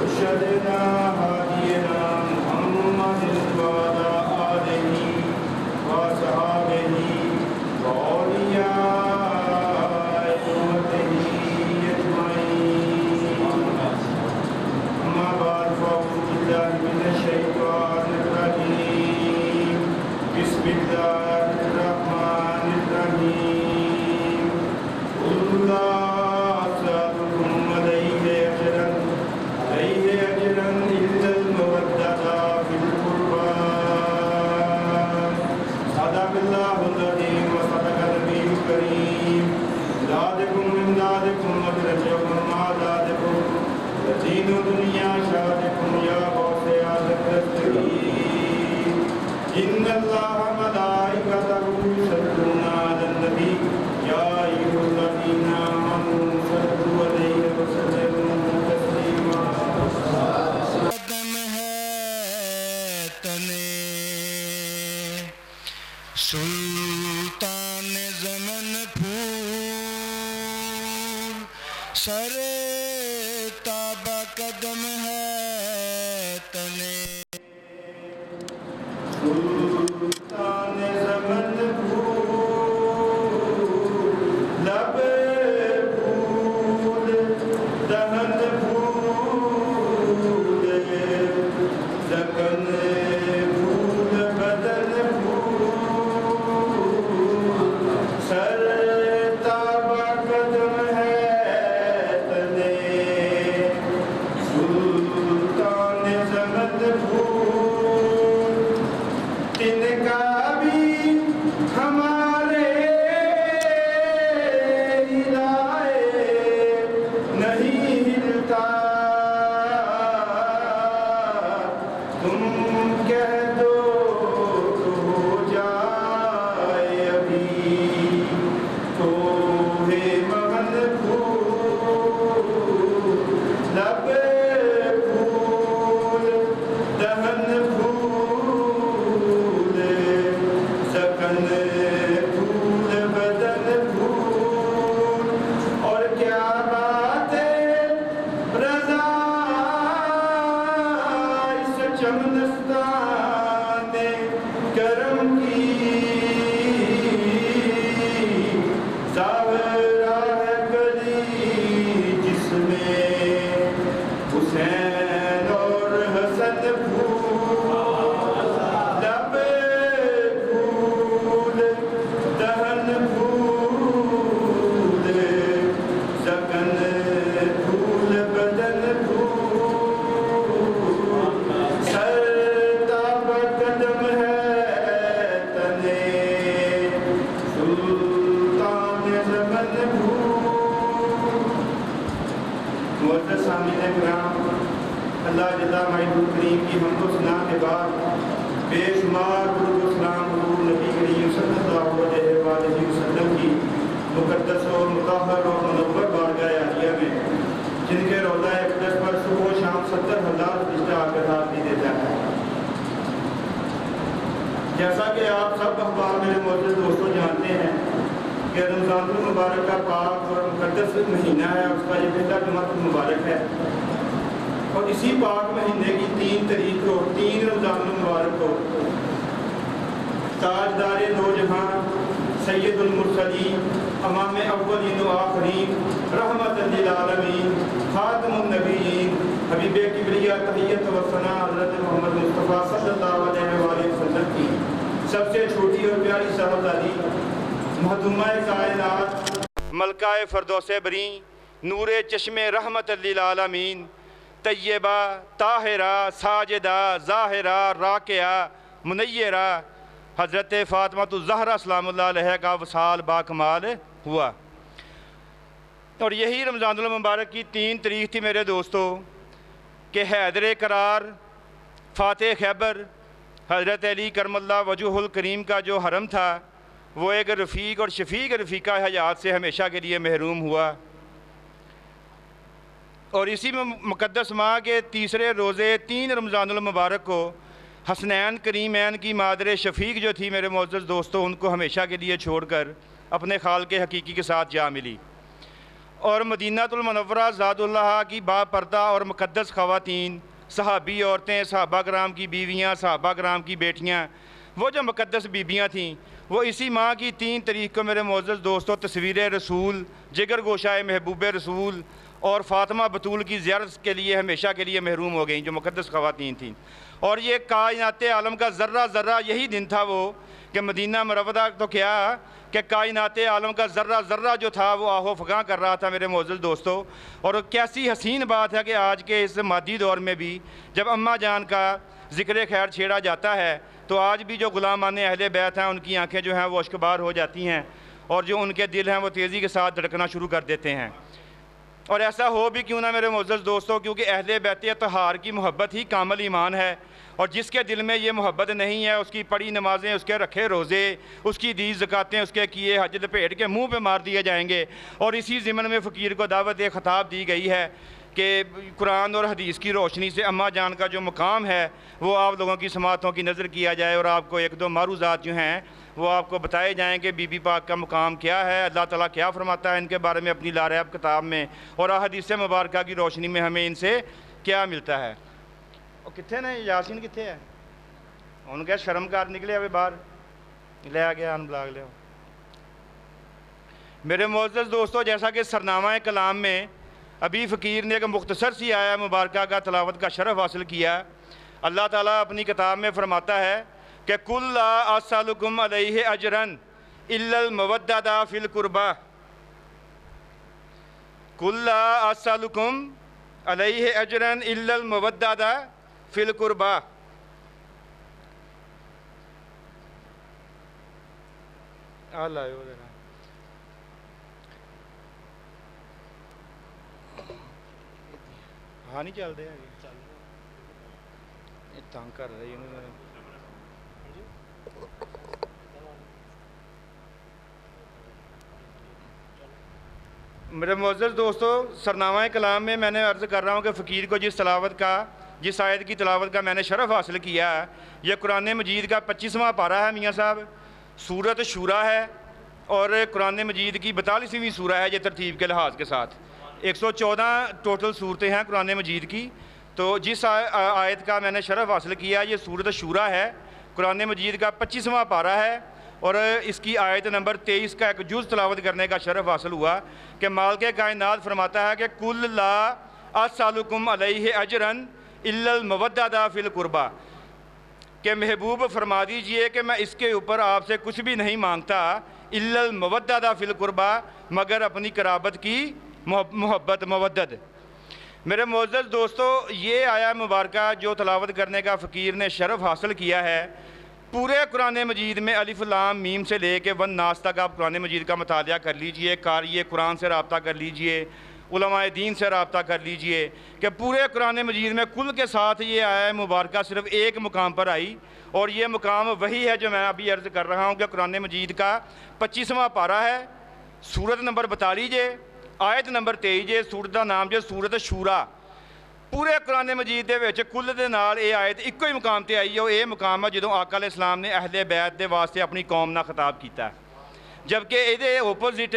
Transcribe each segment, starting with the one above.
مرشدنا هادينا محمد وعلى آله وصحبه وأولياء أمته أجمعين. أما بعد فأعوذ بالله من الشيطان الرجيم. بسم الله الرحمن الرحيم. قل لا أسألكم عليه أجرا إلا المودة في القربى. صدق الله العظيم وصدق النبي الكريم. ذلكم من ذلكم مدرجكم مع ذلكم دين دنيا شادكم يا غوث آدم دستگیر. إن الله ملائكته يصلون على النبي يا أيها الذين آمنوا صلوا عليه وسلموا تسليما. قدم ہے تنے سلطان زمن پھول سر تابہ قدم ہے تنے سلطان زمن پھول لب پھول دہن پھول زکن پھول بدن پھول سر تابہ قدم ہے تنے سلطان زمن پھول تن کا بھی ہمارے ہدایے نہیں ہلتا. تم کہہ دو تو ہو جائے ابھی تو ہے مہن پھول لب پھول دہن پھول سکن پھول بدن پھول. اور کیا بات ہے رضا اس چمنستان کرم کی. ظاہرہ ہے کلی جس میں حسین اور حسن پھول لب پھول دہن پھول سکن پھول بدن پھول سر تابہ قدم ہے تنے سلطان زمن پھول. معزز سامعین کرام، اللہ جل مجدہ کریم کی حمد و ثنا کے بعد بے شمار درود و سلام حضور نبی کریم صلی اللہ علیہ وآلہ وسلم کی مقدس و مطہر و منور بارگاہ عالیہ میں، جن کے روضہ اقدس پر صبح و شام 70,000 فرشتہ آ کر حاضری دیتا ہے. جیسا کہ آپ سب احباب میرے معزز دوستوں جانتے ہیں کہ رمضان المبارک کا پاک اور مقدس مہینہ ہے، اس کا یہ پہلا جمعہ مبارک ہے. اور اسی پاک مہینے کی 3 تاریخ کو 3 رمضان المبارک کو تاجدار دو جہاں سید المرسلین امام اولین و آخرین رحمت للعالمین خاتم النبیین حبیب کبریہ تحیت و ثنا حضرت محمد مصطفیٰ صلی اللہ علیہ وآلہ وسلم کی سب سے چھوٹی اور پیاری صاحبزادی مہدومہ کائنات ملکہ فردوس بری نور چشم رحمت للعالمین طیبہ طاہرہ ساجدہ ظاہرہ راکعہ منیرہ حضرت فاطمہ الزہرا سلام اللہ علیہ کا وصال باکمال ہوا. اور یہی رمضان المبارک کی 3 تاریخ تھی میرے دوستو کہ حیدر قرار فاتح خیبر حضرت علی کرم اللہ وجہ الکریم کا جو حرم تھا وہ ایک رفیق اور شفیق رفیقہ حیات سے ہمیشہ کے لیے محروم ہوا. اور اسی مقدس ماہ کے تیسرے روزے 3 رمضان المبارک کو حسنین کریمین کی مادر شفیق جو تھی میرے معزز دوستوں ان کو ہمیشہ کے لیے چھوڑ کر اپنے خالق حقیقی کے ساتھ جا ملی. اور مدینہ المنورہ ذات اللہ کی با پردہ اور مقدس خواتین، صحابی عورتیں، صحابہ کرام کی بیویاں، صحابہ کرام کی بیٹیاں، وہ جو مقدس بیبیاں تھیں، وہ اسی ماہ کی 3 تاریخ کو میرے معزز دوستوں تصویر رسول، جگر گوشائے محبوب رسول اور فاطمہ بطول کی زیارت کے لیے ہمیشہ کے لیے محروم ہو گئیں، جو مقدس خواتین تھیں۔ اور یہ کائنات عالم کا ذرہ ذرہ یہی دن تھا وہ کہ مدینہ منورہ تو کیا کہ کائنات عالم کا ذرہ ذرہ جو تھا وہ آہو فغاں کر رہا تھا میرے معزز دوستو۔ اور کیسی حسین بات ہے کہ آج کے اس مادی دور میں بھی جب اماں جان کا ذکر خیر چھیڑا جاتا ہے تو آج بھی جو غلامان اہل بیت ہیں ان کی آنکھیں جو ہیں وہ اشکبار ہو جاتی ہیں، اور جو ان کے دل ہیں وہ تیزی کے ساتھ دھڑکنا شروع کر دیتے ہیں۔ اور ایسا ہو بھی کیوں نہ میرے معزز دوستو، کیونکہ اہل بیت اطہار کی محبت ہی کامل ایمان ہے، اور جس کے دل میں یہ محبت نہیں ہے، اس کی پڑھی نمازیں، اس کے رکھے روزے، اس کی دی زکاتیں، اس کے کیے حج لپیٹ کے منہ پہ مار دیے جائیں گے۔ اور اسی ضمن میں فقیر کو دعوت خطاب دی گئی ہے کہ قرآن اور حدیث کی روشنی سے اماں جان کا جو مقام ہے وہ آپ لوگوں کی سماعتوں کی نظر کیا جائے، اور آپ کو 1-2 معروضات جو ہیں وہ آپ کو بتائے جائیں کہ بی بی پاک کا مقام کیا ہے، اللہ تعالیٰ کیا فرماتا ہے ان کے بارے میں اپنی لاریب کتاب میں، اور حدیث مبارکہ کی روشنی میں ہمیں ان سے کیا ملتا ہے۔ اور کتنے نے یاسین کتنے ہے؟ ان کے شرم کار نکلے ابھی باہر لے آ گیا ان بلاگ لے۔ میرے معزز دوستو، جیسا کہ سرنامہ کلام میں ابھی فقیر نے ایک مختصر سی آیا مبارکہ کا تلاوت کا شرف حاصل کیا، اللہ تعالیٰ اپنی کتاب میں فرماتا ہے کہ کُلْ لَا أَسْأَلُكُمْ عَلَيْهِ أَجْرًا إِلَّا الْمَوَدَّةَ فِي الْقُرْبَى کُلْ لَا أَسْأَلُكُمْ عَلَيْهِ أَجْرًا إِلَّا الْمَوَدَّةَ فِي الْقُرْبَى۔ ہاں نہیں چل رہے تنگ کر رہی میرے معزز دوستو، سرنامہ کلام میں میں نے عرض کر رہا ہوں کہ فقیر کو جس آیت کی تلاوت کا میں نے شرف حاصل کیا ہے، یہ قرآن مجید کا 25واں پارہ ہے میاں صاحب، سورۃ شورا ہے، اور قرآن مجید کی 42ویں سورہ ہے یہ ترتیب کے لحاظ کے ساتھ۔ 114 ٹوٹل صورتیں ہیں قرآن مجید کی، تو جس آیت کا میں نے شرف حاصل کیا یہ سورۃ شورا ہے، قرآن مجید کا 25واں پارہ ہے، اور اس کی آیت نمبر 23 کا ایک جز تلاوت کرنے کا شرف حاصل ہوا کہ مالک کائنات فرماتا ہے کہ کُلْ لَا أَسْأَلُكُمْ عَلَيْهِ أَجْرًا إِلَّا الْمَوَدَّةَ فِي الْقُرْبَى، کہ محبوب فرما دیجئے کہ میں اس کے اوپر آپ سے کچھ بھی نہیں مانگتا، إِلَّا الْمَوَدَّةَ فِي الْقُرْبَى، مگر اپنی قرابت کی محبت مودد۔ میرے معزز دوستو، یہ آیا مبارکہ جو تلاوت کرنے کا فقیر نے شرف حاصل کیا ہے، پورے قرآن مجید میں الف لام میم سے لے کے والناس تک آپ قرآن مجید کا مطالعہ کر لیجئے، قاری قرآن سے رابطہ کر لیجئے، علماء دین سے رابطہ کر لیجئے کہ پورے قرآن مجید میں کل کے ساتھ یہ آیا مبارکہ صرف ایک مقام پر آئی، اور یہ مقام وہی ہے جو میں ابھی عرض کر رہا ہوں کہ قرآن مجید کا 25واں پارہ ہے، سورت نمبر 42 آیت نمبر 23 سورت کا نام جو سورت شورا۔ پورے قرآن مجید دے وچ کل دے نال اے آیت ایک ہی مقام تے آئی ہے، اور اے مقام ہے جدوں آقا علیہ السلام نے اہل بیت دے واسطے اپنی قوم نال خطاب کیتا ہے، جبکہ یہ اپوزٹ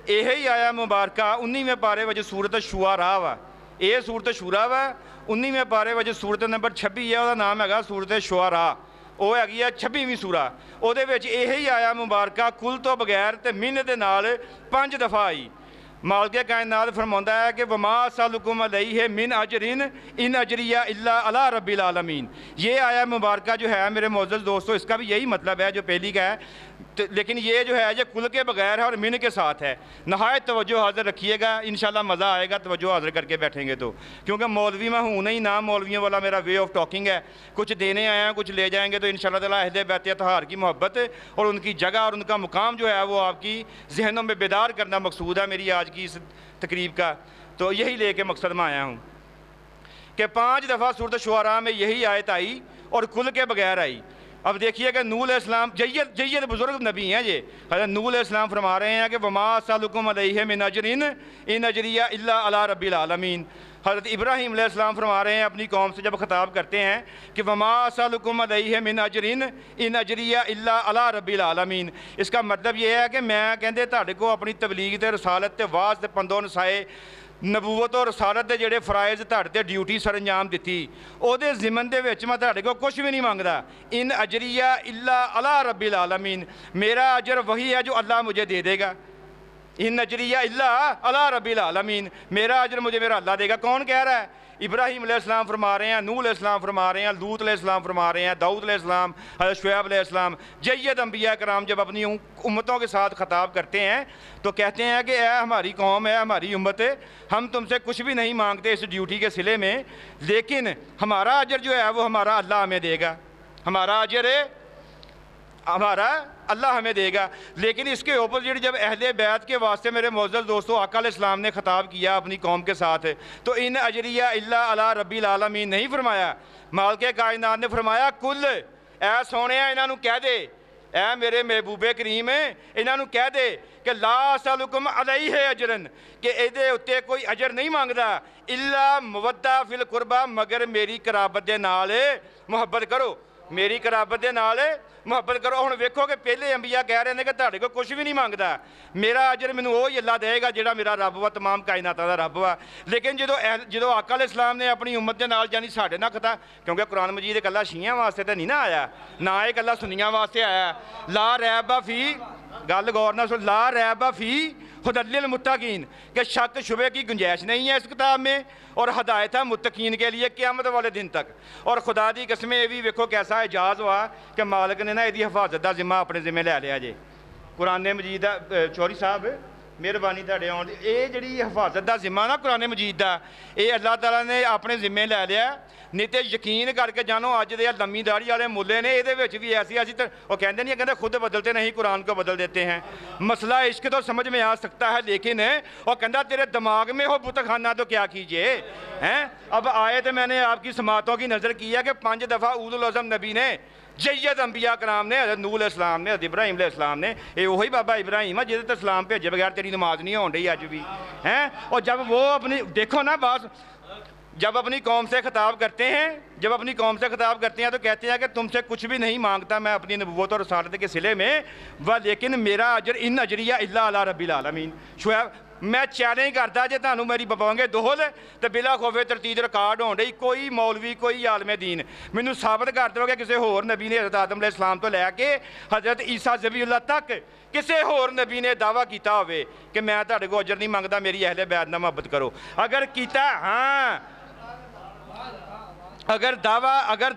یہی آیا مبارکہ 19ویں پارے وچ سورت شعراء وا، یہ سورت شورا وا 19ویں پارے وچ سورت نمبر 26 ہے، وہ نام ہے سورت شعراء، وہ ہے 26ویں سورہ، وہ یہی آیا مبارکہ کل تو بغیر تے من دے نال 5 دفعہ آئی۔ مالک کائنات فرماتا ہے کہ وَمَا أَسْأَلُكُمْ عَلَيْهِ مِنْ أَجْرٍ إِنْ أَجْرِيَ إِلَّا عَلَىٰ رَبِّ الْعَالَمِينَ۔ یہ آیا مبارکہ جو ہے میرے معزز دوستو، اس کا بھی یہی مطلب ہے جو پہلی کا ہے، لیکن یہ جو ہے یہ کل کے بغیر ہے اور من کے ساتھ ہے۔ نہایت توجہ حاضر رکھیے گا، انشاءاللہ مزہ آئے گا توجہ حاضر کر کے بیٹھیں گے تو، کیونکہ مولوی میں ہوں نہیں، نام مولویوں والا میرا وے آف ٹاکنگ ہے، کچھ دینے آئے ہیں کچھ لے جائیں گے، تو انشاءاللہ تعالیٰ اہل بیت اطہار کی محبت اور ان کی جگہ اور ان کا مقام جو ہے وہ آپ کی ذہنوں میں بیدار کرنا مقصود ہے میری آج کی اس تقریب کا، تو یہی لے کے مقصد میں آیا ہوں کہ 5 دفعہ سورت شعراء میں یہی آیت آئی اور کل کے بغیر آئی۔ اب دیکھیے کہ نوح علیہ السلام جید بزرگ نبی ہیں، یہ حضرت نوح علیہ السلام فرما رہے ہیں کہ وَمَا أَسْأَلُكُمْ عَلَيْهِ مِنْ أَجْرٍ إِنْ أَجْرِيَ إِلَّا عَلَىٰ رَبِّ الْعَالَمِينَ۔ حضرت ابراہیم علیہ السلام فرما رہے ہیں اپنی قوم سے جب خطاب کرتے ہیں کہ وما اسألکم علیہ من اجر ان اجری الا علی رب العالمین، اس کا مطلب یہ ہے کہ میں کہندے تہاڈے کو اپنی تبلیغ تے رسالت تے واعظ تے پندو نسائے نبوت اور رسالت دے جڑے فرائض تہاڈے تے ڈیوٹی سر انجام دتی او دے ضمن دے وچ میں تہاڈے کو کچھ بھی نہیں مانگدا، ان اجری الا علی رب العالمین، میرا اجر وہی ہے جو اللہ مجھے دے دے گا، ان اجری الا علی رب العالمین، میرا اجر مجھے میرا اللہ دے گا۔ کون کہہ رہا ہے؟ ابراہیم علیہ السلام فرما رہے ہیں، نوح علیہ السلام فرما رہے ہیں، لوط علیہ السلام فرما رہے ہیں، داؤد علیہ السلام، حضرت شعیب علیہ السلام، جید انبیاء کرام جب اپنی امتوں کے ساتھ خطاب کرتے ہیں تو کہتے ہیں کہ اے ہماری قوم، اے ہماری امت، ہم تم سے کچھ بھی نہیں مانگتے اس ڈیوٹی کے صلے میں، لیکن ہمارا اجر جو ہے وہ ہمارا اللہ ہمیں دے گا، ہمارا اجر ہمارا اللہ ہمیں دے گا۔ لیکن اس کے اپوزٹ جب اہل بیت کے واسطے میرے معزز دوستو آقا علیہ السلام نے خطاب کیا اپنی قوم کے ساتھ تو ان اجریہ الا علی رب العالمین نہیں فرمایا، مالک کائنات نے فرمایا کل اے سونے انہاں نوں کہہ دے، اے میرے محبوب کریم انہاں نوں کہہ دے کہ لا اسألکم علیہ اجرن، کہ ایدے اتے کوئی اجر نہیں مانگدا الا مودہ فی القربہ، مگر میری قرابت دے نال محبت کرو، میری قرابت دے نال محبت کرو۔ ہن ویکھو کہ پہلے انبیاء کہہ رہے ہیں کہ تہاڈے کو کچھ بھی نہیں مانگدا، میرا اجر مینوں وہی اللہ دے گا جہڑا میرا رب وا، تمام کائناتاں دا رب وا۔ لیکن جدوں آقا علیہ السلام نے اپنی امت دے نال یعنی ساڈے نال خطا، کیونکہ قرآن مجید ایک اللہ شیعیاں واسطے تے نہیں نا آیا، نہ ایک اللہ سنیاں واسطے آیا، لا ریب فی، گل غور نہ سن، لا ریب فی ہدی للمتقین، کہ شک شبے کی گنجائش نہیں ہے اس کتاب میں، اور ہدایت ہے متقین کے لیے قیامت والے دن تک۔ اور خدا دی قسم یہ بھی ویکھو کیسا اعجاز ہوا کہ مالک نے نا یہ حفاظت دا ذمہ اپنے ذمہ لے لیا جے۔ قرآن مجید دا چوہری صاحب مہربانی تہاڈے آن، یہ جڑی حفاظت دا ذمہ نا قرآن مجید دا، یہ اللہ تعالیٰ نے اپنے ذمے لے لیا، نہیں تے یقین کر کے جانو اج دے لمبی داڑھی والے ملے نے یہ وچ بھی ایسی وہ کہندے نہیں، کہندے خود بدلتے نہیں قرآن کو بدل دیتے ہیں۔ مسئلہ عشق تو سمجھ میں آ سکتا ہے، لیکن وہ کہندا تیرے دماغ میں ہو بت خانہ تو کیا کیجئے ہیں۔ اب آئے تو میں نے آپ کی سماعتوں کی نظر کی ہے کہ 5 دفعہ اولو العزم نبی نے، جید انبیاء کرام نے، حضرت نوح علیہ السلام نے، حضرت ابراہیم علیہ السلام نے، یہ وہی بابا ابراہیم ہے جس تے اسلام بھیجے بغیر تیری نماز نہیں ہون رہی اج بھی ہیں۔ اور جب وہ اپنی دیکھو نا بات، جب اپنی قوم سے خطاب کرتے ہیں، جب اپنی قوم سے خطاب کرتے ہیں تو کہتے ہیں کہ تم سے کچھ بھی نہیں مانگتا میں اپنی نبوت اور رسالت کے صلے میں، لیکن میرا اجر ان اجریہ الا علی رب العالمین۔ شعیب میں چیلنج کرتا جے تانوں میری بپاونگے دوہل تو بلا خوف ترتیب ریکارڈ ہون رہی، کوئی مولوی کوئی عالم دین مینوں ثابت کر دو کہ کسی ہور نبی نے حضرت آدم علیہ السلام تو لے کے حضرت عیسیٰ ذبیح اللہ تک کسی ہور نبی نے دعویٰ کیتا ہوئے کہ میں تہاڈے کو اجر نہیں منگدا، میری اہل بیت نال محبت کرو۔ اگر کیتا ہاں، اگر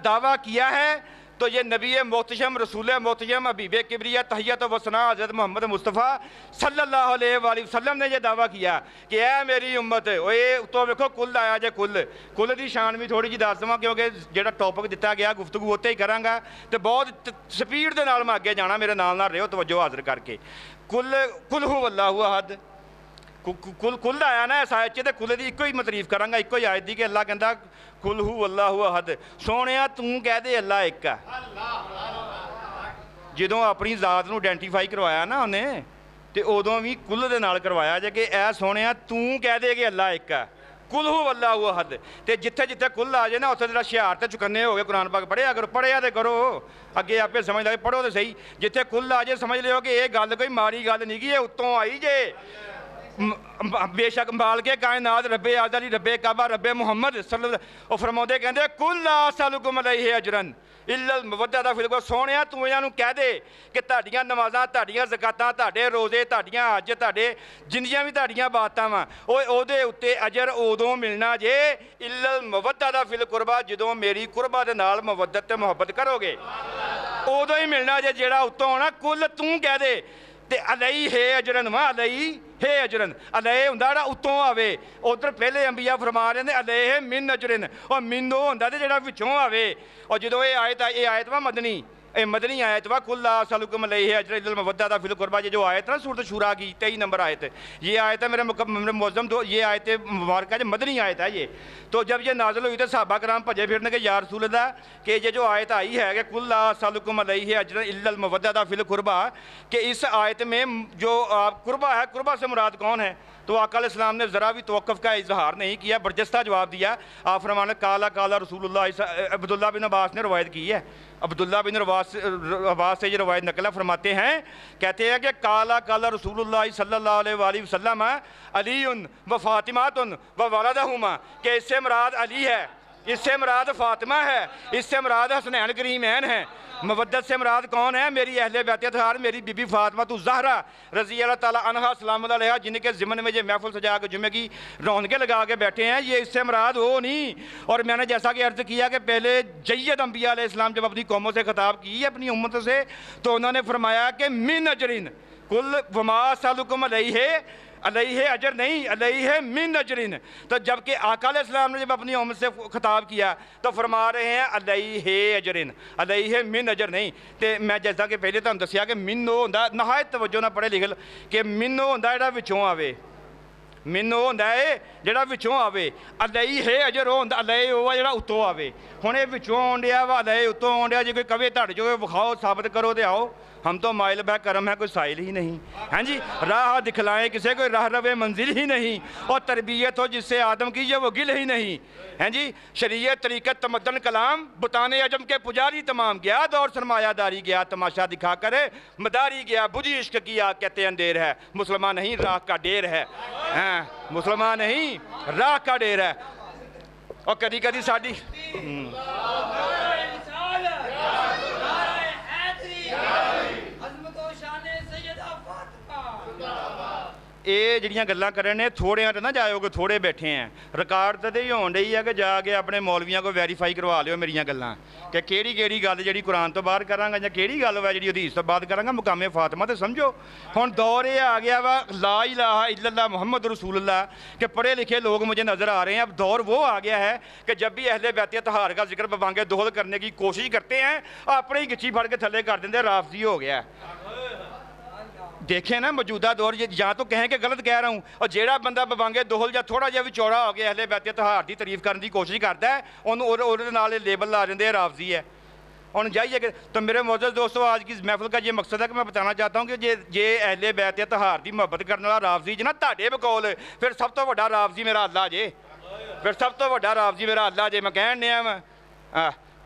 دعویٰ کیا ہے تو یہ نبی محتشم، رسول محتشم، حبیب کبریہ تحیت و ثنا حضرت محمد مصطفیٰ صلی اللہ علیہ وآلہ وسلم نے یہ دعویٰ کیا کہ اے میری امت، تو ویکھو کل آیا جے، کل دی شان بھی تھوڑی جی دس دواں کیونکہ جڑا ٹاپک دتا گیا گفتگو اتنے ہی کراں گا تو بہت سپیڈ دے نال میں اگے جانا، میرے نال رہو توجہ حاضر کر کے۔ کل ہو اللہ احد، کل آیا نا اس آیت تے کل دی ایک ہی تعریف کراں گا، ایک ہی آیت دی کہ اللہ کہندا کل ہو اللہ احد، سونیا توں کہہ دے اللہ ایک ہے۔ جدوں اپنی ذات نوں آئیڈینٹیفائی کروایا نا انہیں تے ادوں بھی کل دے نال کروایا جے کہ اے سونیا توں کہہ دے کہ اللہ ایک ہے، کل ہو اللہ احد۔ تے جتھے جتھے کل آ جائے نا اتنے ذرا شعار تے چکنے ہو گئے، قرآن پاک پڑھیا کرو، پڑھیا تے کرو، اگے آپ سمجھ لگے پڑھو تے صحیح، جتھے کل آ جائے سمجھ لیو کہ یہ گل کوئی ماری گل نہیں گی، اتوں آئی جے۔ بے شک مالک کائنات رب آزادی رب کعبہ رب محمد صلی اللہ وہ فرماؤندے کہندے کل لا اسألکم علیہ اجرن الا المودۃ فی القربہ، سونیا تو انہاں نوں کہہ دے کہ تہاڈیاں نمازاں، تہاڈیاں زکاتاں، تہاڈے روزے، تہاڈیاں حج، تہاڈے جنیاں بھی تہاڈیاں باتاں وا او دے اُتے اجر ادوں ملنا جے الا المودۃ فی القربہ، جدوں میری قربہ دے نال مودت تے محبت کرو گے ادوں ہی ملنا جے جیڑا اتوں ہونا کل توں کہہ دے تے علیہ اجرن وا علیہ ہے اجرن، علیہ ہوندا جڑا اتوں آوے، ادھر پہلے انبیاء فرما رہے ہیں علیہ من اجرن، اور من وہ ہوندا تے جڑا وچوں آوے۔ اور جدوں یہ آیت وا مدنی مدنی آیت وا کل لا اسألکم علیہ اجرا الا المودۃ فی القربہ، یہ جو آیت ہے نا سورۃ شورا کی 23 نمبر آیت ہے، یہ آیت ہے میرے معظم یہ آیت مبارکہ جو مدنی آیت ہے یہ. تو جب یہ نازل ہوئی تو صحابہ کرام بھجے پھرنے کہ یا رسول اللہ کہ یہ جو آیت آئی ہے کہ کل لا اسألکم علیہ اجرا الا المودۃ فی القربہ، کہ اس آیت میں جو قربہ ہے، قربہ سے مراد کون ہے؟ تو آقا علیہ السلام نے ذرا بھی توقف کا اظہار نہیں کیا، برجستہ جواب دیا. آپ فرمانے کالا کالا رسول اللہ. عبداللہ بن عباس نے روایت کی ہے، عبداللہ بن عباس سے یہ روایت نقل فرماتے ہیں، کہتے ہیں کہ کالا کالا رسول اللہ صلی اللہ علیہ وآلہ وسلم علی و فاطمات و والدہما، کہ اس سے مراد علی ہے، اس سے مراد فاطمہ ہے، اس سے مراد حسنین کریمین ہیں. مودت سے مراد کون ہے؟ میری اہل بیت اطہار، میری بی بی فاطمہ الزہرا رضی اللہ تعالیٰ عنہا سلام اللہ علیہ، جن کے ضمن میں یہ محفل سجا کے جمعے کی رونقیں لگا کے بیٹھے ہیں، یہ اس سے مراد ہو نہیں. اور میں نے جیسا کہ عرض کیا کہ پہلے جید انبیاء علیہ السلام جب اپنی قوموں سے خطاب کی اپنی امت سے، تو انہوں نے فرمایا کہ من اجرین کل وما اسألکم علیہ اجر نہیں، علیہ من اجرین. تو جبکہ آقا علیہ السلام نے جب اپنی امت سے خطاب کیا تو فرما رہے ہیں علیہ اجرین، علیہ من اجر نہیں. تو میں جیسا کہ پہلے تمہیں دسیا کہ منو ہوندا نہایت توجہ نہ پڑھے لکھ کہ منو ہوندا جڑا وچوں آوے، منو ہوندا ہے جڑا وچوں آوے، علیہ اجر ہوندا علیہ ہوا جڑا اتوں آوے. ہن اے وچوں آن ڈیا وا علیہ اتوں آن ڈیا، جے کوئی کہے تہاڈے جو وکھاؤ ثابت کرو تے آؤ. ہم تو مائل بہ کرم ہے، کوئی سائل ہی نہیں. ہاں جی، راہ دکھلائیں کسے کوئی راہ روے منزل ہی نہیں، اور تربیت ہو جس سے آدم کی وہ گل ہی نہیں. ہیں جی، شریعت طریقت تمدن کلام بتانے عجم کے پجاری تمام، گیا دور سرمایہ داری گیا تماشا دکھا کرے مداری گیا، بجھی عشق کیا کہتے اندیر ہے، مسلمان نہیں راہ کا ڈیر ہے. ہاں، مسلمان نہیں راہ کا ڈیر ہے. اور کدی کدی ساڈی یہ جڑیاں گلاں کرنے نے تھوڑے تے نہ جاؤ گے، تھوڑے بیٹھے ہیں. ریکارڈ تے ہی ہون ڈئی ہے کہ جا کے اپنے مولویاں کو ویریفائی کروا لیو میریاں گلاں کہ کیڑی گل جڑی قرآن تو باہر کراں گا یا کیڑی گل ہے جڑی حدیث تو بعد کراں گا. مقام فاطمہ تے سمجھو. ہن دور یہ آ گیا وا لا الہ الا اللہ محمد رسول اللہ کہ پڑھے لکھے لوگ مجھے نظر آ رہے ہیں. اب دور وہ آ گیا ہے کہ جب بھی اہل بیت اطہار کا ذکر ببانگ دہل کرنے کی کوشش کرتے ہیں، اپنے ہی گچھی پھڑ کے تھلے کر دیندے، رافضی ہو گیا. دیکھیں نا موجودہ دور، یا تو کہیں کہ غلط کہہ رہا ہوں، اور جیڑا بندہ ببانگے دہل یا تھوڑا جہا بھی چوڑا ہو گیا اہل بیت اطہار دی تعریف کرنے کی کوشش کرتا ہے، انہوں نال لیبل لا دیندے رافضی ہے. اور جائیے کہ تو میرے معزز دوستو، آج کی محفل کا یہ مقصد ہے کہ میں بتانا چاہتا ہوں کہ یہ اہل بیت اطہار دی محبت کرنے والا رافضی جنا تہاڈے بقول پھر سب تو بڑا رافضی میرا اللہ جے، پھر سب تو بڑا رافضی میرا اللہ جے. میں کہن دیا میں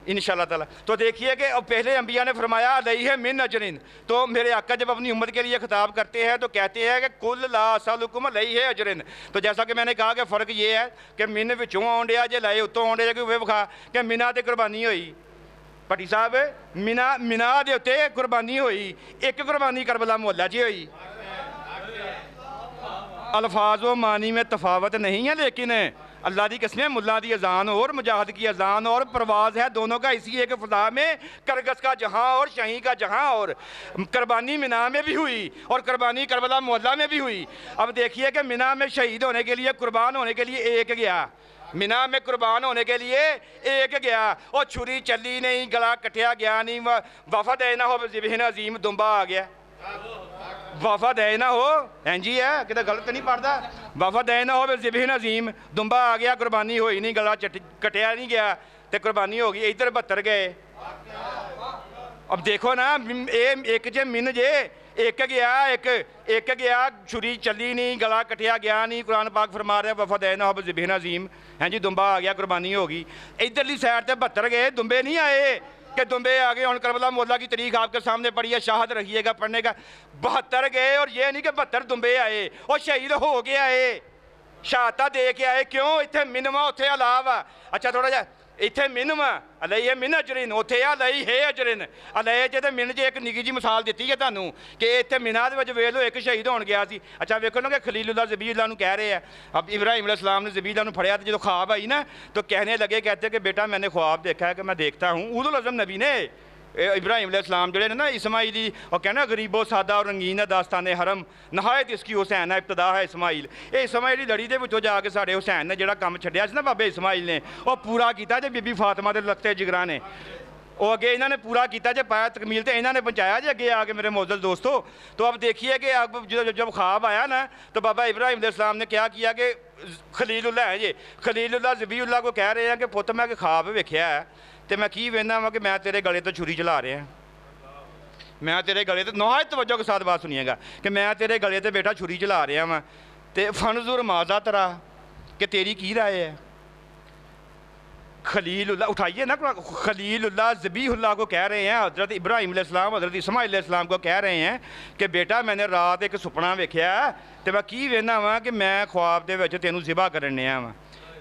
انشاءاللہ تعالیٰ. تو دیکھیے کہ پہلے انبیاء نے فرمایا علیہ من اجرین. تو میرے آقا جب اپنی امت کے لیے خطاب کرتے ہیں تو کہتے ہیں کہ کل لا اسألکم علیہ اجرین. تو جیسا کہ میں نے کہا کہ فرق یہ ہے کہ من وچوں آن ڈیا جے لائے اتوں آن ڈیا کہ وہ بخا کہ منہ تے قربانی ہوئی. پٹی صاحب منہ دے اتے قربانی ہوئی، ایک قربانی کربلا محلہ جی ہوئی. الفاظ و معنی میں تفاوت نہیں ہے، لیکن اللہ دی قسمیں ملا دی اذان اور مجاہد کی اذان اور پرواز ہے دونوں کا اسی ایک فضا میں، کرگس کا جہاں اور شہیں کا جہاں. اور قربانی منہ میں بھی ہوئی اور قربانی کربلا محلہ میں بھی ہوئی. اب دیکھیے کہ منہ میں شہید ہونے کے لیے قربان ہونے کے لیے ایک گیا، منہ میں قربان ہونے کے لیے ایک گیا، اور چھری چلی نہیں، گلا کٹیا گیا نہیں. وفد ہے نہ ہو ذبح عظیم، دمبا آ گیا. وفد ہے نہ ہو ہیں جی ہے کہ غلط نہیں پڑھتا، وفد ہے نہ ہو ذبح عظیم، دمبا آ گیا، قربانی ہوئی نہیں، گلا کٹیا نہیں گیا تو قربانی ہو گئی. ادھر 72 گئے. اب دیکھو نا ایک جے من جے ایک گیا چھری چلی نہیں، گلا کٹیا گیا نہیں. قرآن پاک فرما رہے وفد ہے نہ ہو ذبح عظیم، ہیں جی دمبا آ گیا، قربانی ہوگی. ادھرلی سائڈ تے 72 گئے، دمبے نہیں آئے کہ دمبے آگے. اور کربلا محلہ کی تاریخ آپ کے سامنے پڑھی ہے، شاہد رکھیے گا پڑھنے کا. 72 گئے اور یہ نہیں کہ 72 دمبے آئے اور شہید ہو گیا آئے، شہادتہ دے کے آئے. کیوں؟ اتھے منوا اتھے علاوہ. اچھا تھوڑا جا اتھے منوا علیہ من اجرین، اتھے علیہ اجرین. علیہ جے تے من جے ایک نگی جی مثال دیتی ہے تانوں کہ اتھے منہ دے وچ ویکھ لو ایک شہید ہون گیا سی. اچھا ویکھو نا کہ خلیل اللہ ذبیح اللہ نو کہہ رہے ہیں. اب ابراہیم علیہ السلام نے ذبیح اللہ نو پھڑیا تو جدو خواب آئی نا تو کہنے لگے، کہتے کہ بیٹا میں نے خواب دیکھا ہے کہ میں دیکھتا ہوں. اولو العزم نبی نے ابراہیم علیہ السلام جڑے نا اسماعیلی اور کہنا غریب و سادہ اور رنگین ہے داستان حرم، نہایت اس کی حسین ہے، ابتدا ہے اسماعیل. یہ اسماعیلی لڑی دے وچوں جا کے ساڈے حسین نے جڑا کام چھڈیا سی نا بابے اسماعیل نے وہ پورا کیتا جے بی بی فاطمہ دے لگتے جگراں نے. وہ اگے انہوں نے پورا کیتا جے پایا تکمیل تے انہوں نے پہنچایا جے اگے آ کے میرے معزز دوستو. تو اب دیکھیے کہ اب جب خواب آیا نا تو بابا ابراہیم علیہ السلام نے کیا کیا کہ خلیل اللہ ہے جی خلیل اللہ ذبیح اللہ کو کہہ رہے ہیں کہ پتر میں کہ خواب ویکھیا ہے تو میں کی وینا وا کہ میں تیرے گلے تو چھری چلا رہے ہیں میں تیرے گلے تے نہایت توجہ کے ساتھ بات سنیے گا کہ میں تیرے گلے تے بیٹا چھری چلا رہا ہاں تے فنظر ماذا ترا کہ تیری کی رائے ہے. خلیل اللہ اٹھائیے نا خلیل اللہ ذبیح اللہ کو کہہ رہے ہیں حضرت ابراہیم علیہ السلام حضرت اسماعیل علیہ السلام کو کہہ رہے ہیں کہ بیٹا میں نے رات ایک سپنا ویکھیا تے میں کی وینا وا کہ میں خواب دے وچ تینوں ذبح کرن ڈیا وا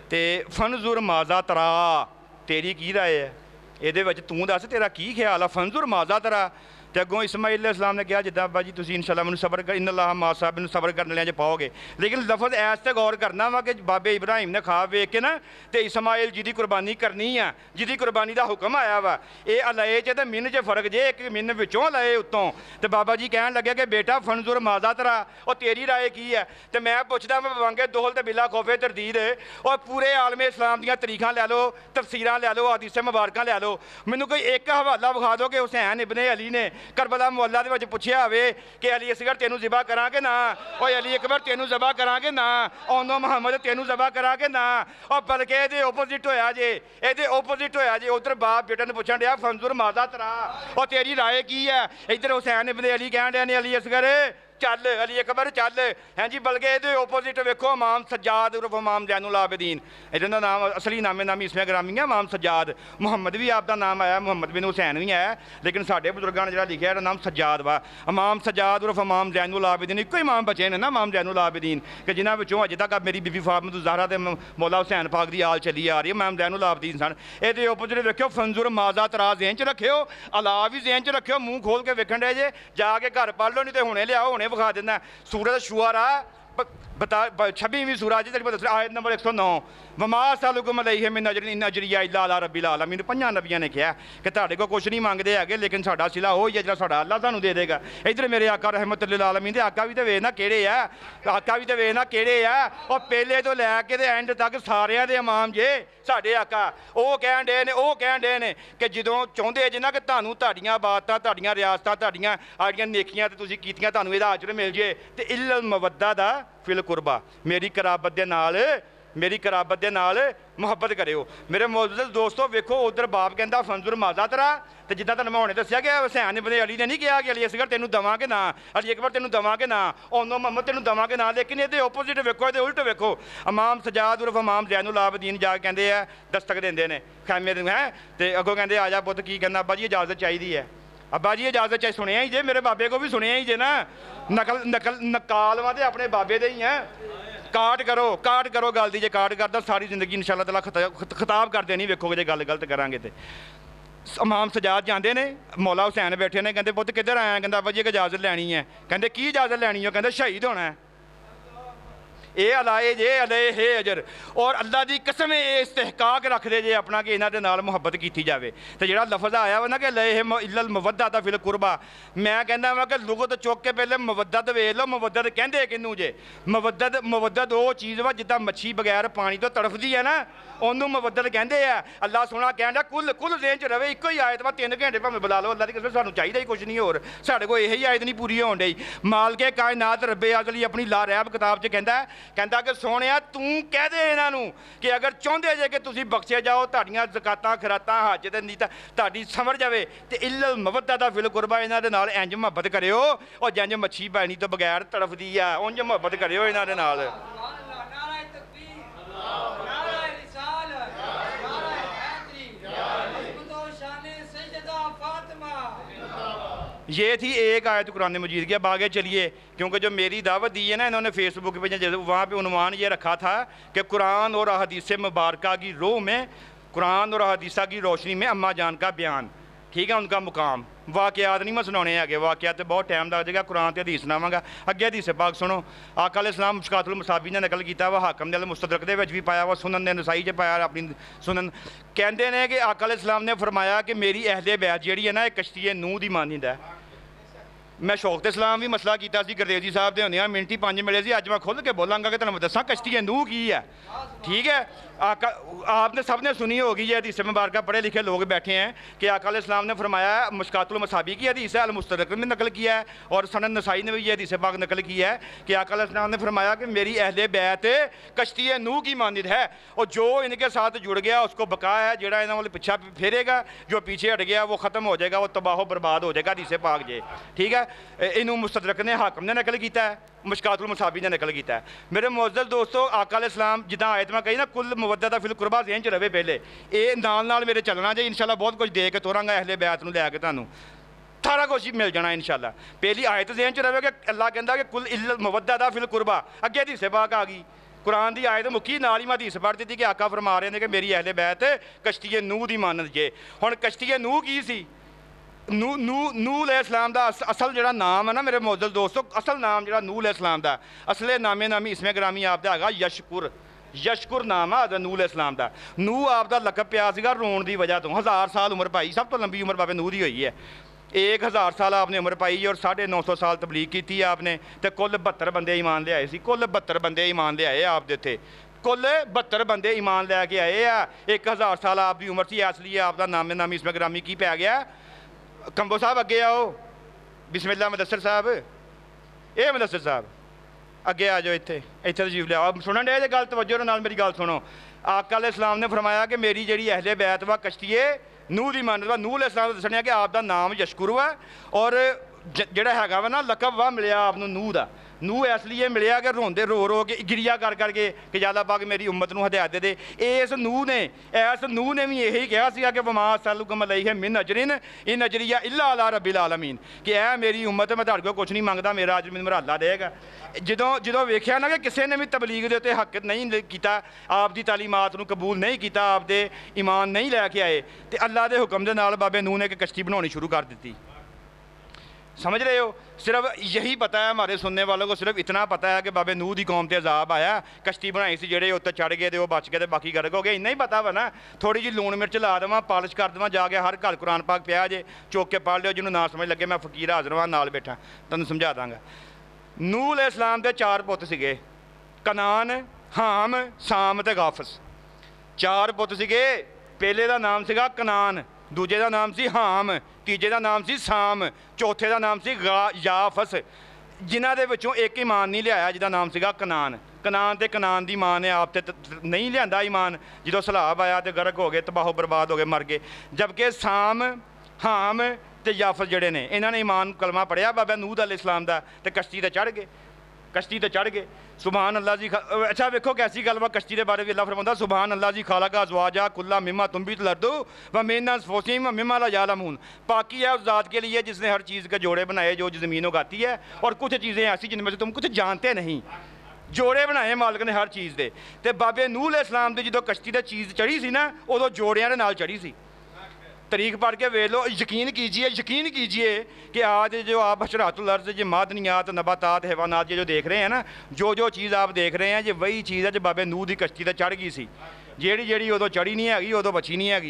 تے فنظر ماذا ترا تیری کی رائے ہے یہ وچ توں دس تیرا کی خیال ہے. فنظر ماذا ترا تے اگوں اسماعیل علیہ السلام نے کہا جداں ابا جی تسی انشاءاللہ مینوں صبر کر ان اللہ مع الصابرین صبر کرنے والے پاؤ گے. لیکن لفظ ایس تے غور کرنا وا کہ بابے ابراہیم نے خواب ویکھ کے نا تے اسماعیل جی دی قربانی کرنی ہے جی قربانی دا حکم آیا وا اے الائے چ تے من چ فرق جے ایک من وچوں الائے اتوں تے بابا جی کہن لگے کہ بیٹا فنظر ماذا ترا اور تیری رائے کی ہے تے میں پوچھدا وا بانگے دوہل تے بلا خوف تردید اور پورے عالم اسلام دیاں تاریخاں لے لو تفسیراں لے لو حدیث مبارکاں لے لو مینوں کوئی ایک حوالہ بخا دو کہ حسین ابن علی نے کربلا محلہ دے وچ پوچھیا ہوئے کہ علی اصغر تینوں ذبح کراں کہ نہ اور علی اکبر تینوں ذبح کراں کہ نہ اونو محمد تینوں ذبح کراں کہ نہ اور بلکہ یہ اپوزٹ ہویا جے یہ اپوزٹ ہویا جے ادھر باپ بیٹا نے پوچھن ڈیا فنظر ماذا ترا اور تیری رائے کی ہے ادھر حسین ابن علی کہن ڈیا نے علی اصغر چل علی اکبر چل ہاں جی بلکہ یہ اپوزٹ ویکھو امام سجاد عرف امام زین العابدین انہاں دا نام اصلی نام اسم گرامی ہے امام سجاد محمد بھی آپ دا نام آیا محمد بن حسین بھی ہے لیکن ساڈے بزرگاں نے جڑا لکھیا ہے نام سجاد وا امام سجاد عرف امام زین العابدین ایک امام بچے نے نا امام زین العابدین کہ جنہاں وچوں اجے تک میری بی بی فاطمہ الزہرا تے مولا حسین پاک دی آل چلی آ رہی ہے امام زین العابدین سن یہ اپوزٹ ویکھو فنظر ماذا ترا ذہن چ رکھیو الا بھی ذہن چ رکھیو منہ کھول کے ویکھن ڈے جے جا کے گھر پڑھ لو نہیں تے ہونے لیاؤ ہونے بخا دینا. سورۃ الشعراء 26ویں سورہ جی آیت نمبر 109 وما اسألکم علیہ من اجر ان اجریہ الا علی رب العالمین. 5 نبیاں نے کہا کہ تہاڈے کو کچھ نہیں مانگدے ہے لیکن ساڈا صلہ وہی ہے جڑا ساڈا اللہ سانوں دے دے گا. ادھر میرے آقا رحمت للعالمین دے آقا بھی تے ویکھ نا کیڑے ہے آقا بھی تے ویکھ نا کیڑے ہے اور پہلے تو لے کے تے اینڈ تک ساریاں دے امام جے ساڈے آقا وہ کہن ڈے نے کہ جدوں چاہندے جے نا کہ تانوں تہاڈیاں باتاں تہاڈیاں ریاستاں تہاڈیاں آڑیاں نیکیاں تے تسی کیتیاں تانوں ادا اجر مل جے تے الا المودہ دا فی القربہ میری قرابت دے نال محبت کریو. میرے معزز دوستو ویکھو ادھر باپ کہندا فنظر ماذا ترا تے جداں تانوں میں ہونے دسیا کہ حسین ابن علی نے نہیں کہا کہ علی اصغر تینوں دواں کہ نہ علی اکبر تینوں دواں کہ نہ اونو محمد تینوں دواں کہ نہ لیکن یہ اپوزٹ ویکھو یہ الٹ ویکھو امام سجاد عرف امام زین العابدین جا کے کہندے ہیں دستک دیندے نے خیمے دے ہیں تے اگوں کہندے آ جا پت کی کہنا ابا جی اجازت چاہیے ہے ابا جی اجازت چاہیے سنیا ہی جے میرے بابے کو بھی سنیا ہی جے نا نقال وا تے اپنے بابے دے ہی ہیں کاٹ کرو گل دی جے کاٹ کردا ساری زندگی انشاءاللہ تعالیٰ خطاب کر دینی ویکھو گے جے گل غلط کران گے تے. امام سجاد جاندے نے مولا حسین بیٹھے نے کہندے پت کدھر آیا کہندا ابا جی ایک اجازت لینی ہے کہندے کی اجازت لینی ہے کہندے شہید ہونا ہے اے علائے جے علیہ اجر اور اللہ دی قسم اے استحقاق رکھ دے جے اپنا کہ انہاں دے نال محبت کیتی جاوے تے جڑا لفظ آیا وا نا کہ علیہ الا المودہ فی القربہ میں کہندا وا کہ لغت چوک کے پہلے مودت ویکھ لو مودت کہندے کینوں جے مودت وہ چیز وا جداں مچھی بغیر پانی تو تڑفدی ہے نا اونوں مودت کہندے آ. اللہ سونا کہندا کل ذہن چ رہے ایک ہی آیت وا 3 گھنٹے بھاویں بلا لو اللہ دی قسم سانوں چاہیدا ہی کچھ نہیں ہور ساڈے کول یہی آیت نہیں پوری ہون ڈئی. مالک کائنات رب ازلی اپنی لا ریب کتاب چ کہندا کہ سونیا توں کہہ دے انہاں نوں کہ اگر چاہندے جے کہ تسی بخشے جاؤ تہاڈیاں زکاتاں خیراتاں حج تے نیت تہاڈی سمر جاوے تے الا المودہ فی القربہ انہاں دے نال انج محبت کریو اور جنج مچھی پانی تو بغیر تڑفدی ہے اونج محبت کریو انہاں دے نال. یہ تھی ایک آیت قرآن مجید کی. اب آگے چلیے کیونکہ جو میری دعوت دی ہے نا انہوں نے فیس بک پہ وہاں پہ عنوان یہ رکھا تھا کہ قرآن اور احادیث مبارکہ کی روح میں قرآن اور احادیث کی روشنی میں اماں جان کا بیان. ٹھیک ہے ان کا مقام واقعات نہیں میں سنانے آگے واقعات بہت ٹائم لگ جائے گا قرآن تے حدیث سناواں گا. اگے حدیث پاک سنو آقا علیہ السلام مشکات المصابی نے نقل کیتا وا حاکم نے المستدرک دے وچ بھی پایا وا سنن نے نسائی چ پایا اپنی سنن کہندے نے کہ آقا علیہ السلام نے فرمایا کہ میری اہل بیت جیڑی ہے نا ایک کشتی نوح دی مانند ہے ਮੈਂ ਸ਼ੌਕ ਤੇ ਸਲਾਮ ਵੀ ਮਸਲਾ ਕੀਤਾ ਸੀ ਗੁਰਦੇਵ ਜੀ ਸਾਹਿਬ ਦੇ ਹੁੰਦਿਆਂ ਮਿੰਟ ਹੀ 5 ਮਿਲੇ ਸੀ। ਅੱਜ ਮੈਂ ਖੁੱਲ੍ਹ ਕੇ ਬੋਲਾਂਗਾ ਕਿ ਤੁਹਾਨੂੰ ਦੱਸਾਂ ਕਸ਼ਤੀ ਨੂਹ ਕੀ ਹੈ। ٹھیک ہے آپ نے سب نے سنی ہوگی یہ حدیث مبارکہ پڑھے لکھے لوگ بیٹھے ہیں کہ آقا علیہ السلام نے فرمایا مشکات المصابیح کی حدیث ہے، المستدرک میں نقل کیا ہے اور سنن نسائی نے بھی یہ حدیث پاک نقل کی ہے کہ آقا علیہ السلام نے فرمایا کہ میری اہل بیت کشتی نوح کی مانند ہے اور جو ان کے ساتھ جڑ گیا اس کو بقا ہے، جڑا انہوں نے پیچھا پھیرے گا، جو پیچھے ہٹ گیا وہ ختم ہو جائے گا، وہ تباہ و برباد ہو جائے گا حدیث پاک جے. ٹھیک ہے، انہوں مستدرک نے حاکم نے نقل کیتا ہے، مشکات المصابیح نے نقل کیتا ہے. میرے معزز دوستو آقا علیہ السلام جداں آیت میں کہی نا کل مودہ فی القربہ ذہن چ رہے پہلے یہ نال میرے چلنا جی انشاءاللہ بہت کچھ دے کے توراں گا اہل بیت نو لے کے تانوں سارا کچھ مل جانا انشاءاللہ. پہلی آیت ذہن چ رہے کہ اللہ کہندا کہ کل مودہ فی القربہ، اگے حدیث پاک آ گئی قرآن دی آیت مکی نال ہی میں حدیث پڑھ دیتی کہ آقا فرما رہے ہیں کہ میری اہل بیت کشتی نوح دی مانند جے. ہن کشتی نوح کی سی؟ نوح علیہ السلام دا اصل جڑا نام ہے نا میرے معزز دوستو، اصل نام جڑا نوح علیہ السلام دا اصل نامی اسم گرامی آپ دا ہے یشکر. یشکر نام ہے حضرت نوح علیہ السلام دا. نوح آپ دا لقب پیا سیگا رون دی وجہ تو. 1000 سال عمر پائی، سب تو لمبی عمر بابے نوح دی ہوئی ہے. 1000 سال آپ نے عمر پائی اور 950 سال تبلیغ کی تھی آپ نے تے کل 72 بندے ایمان لے آئے سی. کل 72 بندے ایمان لے آئے آپ دے تھے، کل 72 بندے ایمان لے کے آئے ہیں. 1000 سال آپ دی عمر تھی، اس لیے آپ دا نامی اسم گرامی کی پہ گیا. کمبو صاحب اگے آؤ، بسم اللہ مدثر صاحب، اے مدثر صاحب اگے آ جاؤ، اتنے تشریف لے آؤ. سنن ڈے جے گل توجہ نال میری گل سنو. آقا علیہ السلام نے فرمایا کہ میری جڑی اہل بیت وا کشتی نوح دی مانند وا. نوح علیہ السلام نے دسنیا کہ آپ دا نام یشکر وا اور جڑا ہے وا نا لقب وا ملیا آپ نو نوح دا. نوح اس لیے ملیا کہ روندے رو کے گریا کر کے کہ یا اللہ پاک میری امت نو ہدایت دے دے. اس نوح نے بھی یہی کہا سیا کہ وما اسألکم علیہ من اجر ان اجریہ الا علی رب العالمین کہ اے میری امت میں تہاڈے کول کچھ نہیں منگدا، میرا اجر میرا اللہ دے گا. جدوں ویکھیا نا کہ کسے نے بھی تبلیغ دے تے حق نہیں کیتا، آپ دی تعلیمات نو قبول نہیں کیتا، آپ دے ایمان نہیں لے کے آئے تے اللہ دے حکم دے نال بابے نوح نے کہ کشتی بنانی شروع کر دیتی. سمجھ رہے ہو؟ صرف یہی پتہ ہے ہمارے سننے والوں کو، صرف اتنا پتہ ہے کہ بابے نوح دی قوم تے عذاب آیا، کشتی بنائی سی جڑے اتنے چڑھ گئے تے وہ بچ گئے تے باقی غرق ہو گئے. اتنا ہی پتہ وا نا. تھوڑی جی لون مرچ لا دواں، پالش کر دواں، جا کے ہر گھر قرآن پاک پیا جے چوک کے پڑھ لو. جنہوں نہ سمجھ لگے میں فقیر حاضر ہاں نال بیٹھا تمہیں سمجھا داں گا. نوح علیہ السلام دے 4 پت سگے، کنان، حام، سام تے غافس. 4 پت سگے. پہلے دا نام سگا کنان، دوجے دا نام سی حام، تیجے دا نام سی سام، چوتھے دا نام سی یافس. جنہ دے وچوں ایک ایمان نہیں لیا جہاں نام سگا کنان. کنان تے کنان دی ماں نے آپ تے نہیں لیا ایمان، جدو سیلاب آیا تے غرق ہو گئے، تباہ و برباد ہو گئے، مر گئے. جبکہ سام، حام تے یافس جڑے نے انہاں نے ایمان کلمہ پڑھیا بابا نوح علیہ السلام دا تے کشتی تے چڑھ گئے. کشتی تے چڑھ گئے. سبحان اللہ جی. اچھا ویکھو کیسی گل وا کشتی دے بارے بھی اللہ فرماتا سبحان اللہ جی خالق ازواجا کلا مما تنبت الارض ومن انفسہم مما لا یعلمون. پاکی ہے اس ذات کے لیے جس نے ہر چیز کے جوڑے بنائے جو زمین اگاتی ہے اور کچھ چیزیں ایسی جن میں سے تم کچھ جانتے نہیں. جوڑے بنائے مالک نے ہر چیز دے. تے بابے نوح علیہ السلام دی جدو کشتی تے چیز چڑھی سی نا ادو جوڑیاں دے نال چڑھی سی. طریق پڑھ کے ویلو یقین کیجئے کہ آج جو آپ حشرات الارض جو معدنیات نباتات حیوانات یہ جو دیکھ رہے ہیں نا، جو چیز آپ دیکھ رہے ہیں یہ وہی چیز ہے جو بابے نوح دی کشتی تے چڑھ گئی سی. جیڑی ادو چڑھی نہیں ہے ادو بچی نہیں ہے.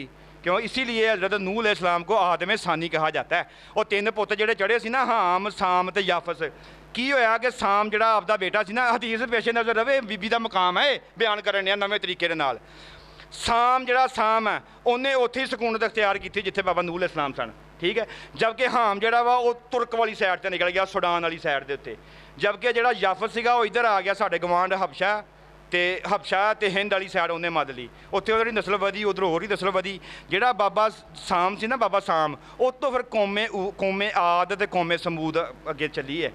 کیوں؟ اسی لیے حضرت نوح علیہ السلام کو آدم ثانی کہا جاتا ہے. اور 3 پت جڑے چڑھے سی نا حام، سام تے یافس. کی ہویا کہ سام جڑا آپ دا بیٹا سی نا، حدیث پیش نظر رہے بی بی دا مقام ہے بیان کرنے نویں طریقے دے نال. سام جڑا سام ہے انہیں اتھے ہی سکونت اختیار کی تھی جتھے بابا نوح علیہ السلام سن. ٹھیک ہے. جبکہ حام جڑا وا وہ ترک والی سائڈ تے نکل گیا، سوڈان والی سائڈ دے اتنے. جبکہ جڑا یافس سیگا وہ ادھر آ گیا ساڈے گوانڈ حبشہ تے ہند والی سائڈ انہیں مد لی. اتنے ادھر نسل ودی، ادھر ہوری نسل ودی. جڑا بابا سام سی نا، بابا سام اس تو پھر قوم عاد تے قوم سمود اگے چلی ہے.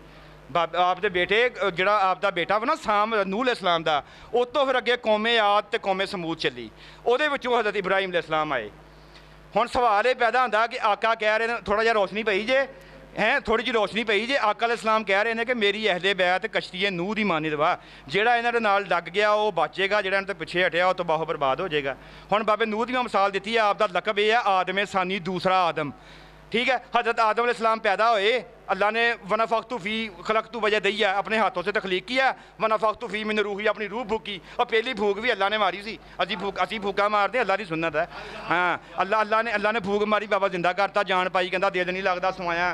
آپ دے بیٹے جڑا آپ دا بیٹا وا نا سام نوح علیہ السلام دا، اس تو پھر اگے قوم عاد تے قوم سمود چلی. وہ حضرت ابراہیم علیہ السلام آئے. ہن سوال یہ پیدا ہوتا کہ آقا کہہ رہے ہیں تھوڑا جہا روشنی پئی جے تھوڑی جی روشنی پئی جے. آقا علیہ السلام کہہ رہے ہیں کہ میری اہل بیت کشتی نوح دی مانند وا. جہاں یہاں دے نال لگ گیا وہ بچے گا، جہاں یہاں تے پیچھے ہٹیا وہ تباہ و برباد ہو جائے گا. ہن بابے نوح دی مثال دیتی ہے. آپ دا لقب یہ ہے آدم ثانی، دوسرا آدم. ٹھیک ہے. حضرت آدم علیہ السلام پیدا ہوئے، اللہ نے ونفخت فی خلقت وجدیہ اپنے ہاتھوں سے تخلیق کیا. ونفخت فی من روحی اپنی روح پھونکی، اور پہلی پھونک بھی اللہ نے ماری سی. اسی پھونکا مارتے ہیں، اللہ کی سنت ہے. ہاں اللہ نے پھونک ماری، بابا زندہ کرتا، جان پائی، کہندا دل نہیں لگتا سوایا.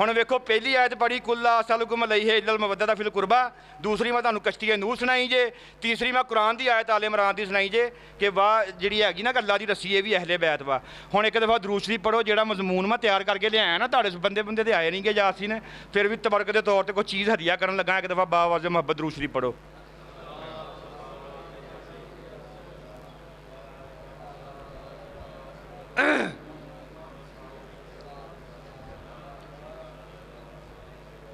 ਹੁਣ ਵੇਖੋ ਪਹਿਲੀ ਆਇਤ ਪੜ੍ਹੀ ਕੁੱਲਾ ਅਸਲੁਕਮ ਅਲੈਹਿ ਇਲਲ ਮਵੱਦਤਾ ਫਿਲ ਕੁਰਬਾ, ਦੂਸਰੀ ਮੈਂ ਤੁਹਾਨੂੰ ਕਸ਼ਤੀ ਨੂਰ ਸੁਣਾਈ ਜੇ, ਤੀਸਰੀ ਮੈਂ ਕੁਰਾਨ ਦੀ ਆਇਤ ਆਲੇ ਇਮਰਾਨ ਦੀ ਸੁਣਾਈ ਜੇ ਕਿ ਵਾਹ ਜਿਹੜੀ ਹੈਗੀ ਨਾ ਅੱਲਾ ਦੀ ਰੱਸੀ ਇਹ ਵੀ ਅਹਲੇ ਬੈਤ ਵਾ। ਹੁਣ ਇੱਕ ਦਫਾ ਦਰੂਦ ਸ਼ਰੀਫ ਪੜ੍ਹੋ, ਜਿਹੜਾ ਮਜ਼ਮੂਨ ਮੈਂ ਤਿਆਰ ਕਰਕੇ ਲਿਆਇਆ ਨਾ ਤੁਹਾਡੇ ਬੰਦੇ ਤੇ ਆਏ ਨਹੀਂ ਗਏ ਜਾਸੀ ਨੇ, ਫਿਰ ਵੀ ਤਬਰਕ ਦੇ ਤੌਰ ਤੇ ਕੋਈ ਚੀਜ਼ ਹਦੀਆ ਕਰਨ ਲੱਗਾ, ਇੱਕ ਦਫਾ ਬਾਵਾਜ਼ੇ ਮੁਹੱਬਤ ਦਰੂਦ ਸ਼ਰੀਫ ਪੜ੍ਹੋ।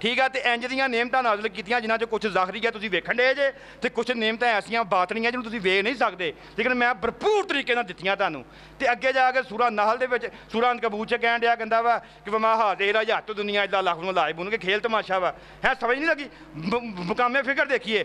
ਠੀਕ ਆ। ਤੇ ਇੰਜ ਦੀਆਂ ਨਿਯਮਤਾਂ ਨਾਜ਼ਲ ਕੀਤੀਆਂ ਜਿਨ੍ਹਾਂ 'ਚ ਕੁਝ ਜ਼ਾਹਰੀ ਹੈ ਤੁਸੀਂ ਵੇਖਣ ਦੇ ਜੇ, ਤੇ ਕੁਝ ਨਿਯਮਤਾਂ ਐਸੀਆਂ ਬਾਤਨੀਆਂ ਜਿਹਨੂੰ ਤੁਸੀਂ ਵੇਖ ਨਹੀਂ ਸਕਦੇ, ਲੇਕਿਨ ਮੈਂ ਭਰਪੂਰ ਤਰੀਕੇ ਨਾਲ ਦਿੱਤੀਆਂ ਤੁਹਾਨੂੰ। ਤੇ ਅੱਗੇ ਜਾ ਕੇ ਸੂਰਾ ਨਹਲ ਦੇ ਵਿੱਚ ਸੂਰਾ ਅਨਕਬੂਤ 'ਚ ਕਹਿਣ ਡਿਆ, ਕਹਿੰਦਾ ਵਾ ਕਿ ਵਮਾ ਹਾਜ਼ਿਰ ਹਯਾਤੁ ਦੁਨੀਆ ਇল্ਲਾ ਲਹਵੁਨ ਲਾਇਬੁਨ, ਕਿ ਖੇਲ ਤਮਾਸ਼ਾ ਵਾ ਹੈ, ਸਮਝ ਨਹੀਂ ਲੱਗੀ। ਮੁਕਾਮੇ ਫਿਕਰ ਦੇਖੀਏ।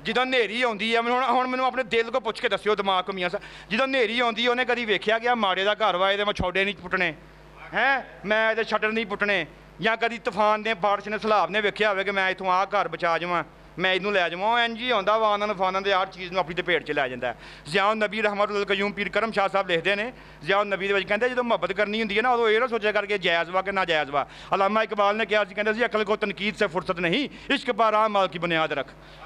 ਜਦੋਂ ਹਨੇਰੀ ਆਉਂਦੀ ਹੈ, ਹੁਣ ਮੈਨੂੰ ਆਪਣੇ ਦਿਲ ਕੋ ਪੁੱਛ ਕੇ ਦੱਸਿਓ ਦਿਮਾਗ ਕੋ ਮੀਆਂ ਸਾਹਿਬ, ਜਦੋਂ ਹਨੇਰੀ ਆਉਂਦੀ ਉਹਨੇ ਕਦੀ ਵੇਖਿਆ ਕਿ ਆ ਮਾੜੇ ਦਾ ਘਰ ਵਾ ਇਹਦੇ ਮੈਂ ਛੋਡੇ ਨਹੀਂ ਪੁੱਟਣੇ ਹੈ, ਮੈਂ ਇਹਦੇ ਸ਼ਟਰ ਨਹੀਂ ਪੁੱਟਣੇ, ਜਾਂ ਕਦੀ ਤੂਫਾਨ ਦੇ ਬਾਰਿਸ਼ ਨੇ ਸਲਾਬ ਨੇ ਵੇਖਿਆ ਹੋਵੇ ਕਿ ਮੈਂ ਇੱਥੋਂ ਆਹ ਘਰ ਬਚਾ ਜਾਵਾਂ, ਮੈਂ ਇਹਨੂੰ ਲੈ ਜਾਵਾਂ। ਇੰਝ ਹੀ ਆਉਂਦਾ ਵਾ ਉਹਨਾਂ ਫਾਨਾਂ ਦੇ ਹਰ ਚੀਜ਼ ਨੂੰ ਆਪਣੀ ਲਪੇਟ 'ਚ ਲੈ ਜਾਂਦਾ। ਜ਼ਿਆ ਨਬੀ ਰਹਿਮਤੁਲ ਕਯੂਮ ਪੀਰ ਕਰਮ ਸ਼ਾਹ ਸਾਹਿਬ ਲਿਖਦੇ ਨੇ, ਜ਼ਿਆ ਨਬੀ ਦੇ ਵਿੱਚ ਕਹਿੰਦੇ ਜਦੋਂ ਮੁਹੱਬਤ ਕਰਨੀ ਹੁੰਦੀ ਹੈ ਨਾ, ਉਦੋਂ ਇਹ ਨਾ ਸੋਚਿਆ ਕਰਕੇ ਜਾਇਜ਼ ਵਾ ਕਿ ਨਾ ਜਾਇਜ਼ ਵਾ। ਅਲਾਮਾ ਇਕਬਾਲ ਨੇ ਕਿਹਾ ਸੀ, ਕਹਿੰਦੇ ਸੀ ਅਕਲ ਕੋ ਤਨਕੀਦ ਸੇ ਫੁਰਸਤ ਨਹੀਂ, ਇਸ਼ਕ ਪਰ ਆ ਮਾਲ ਕੀ ਬੁਨਿਆਦ ਰੱਖ,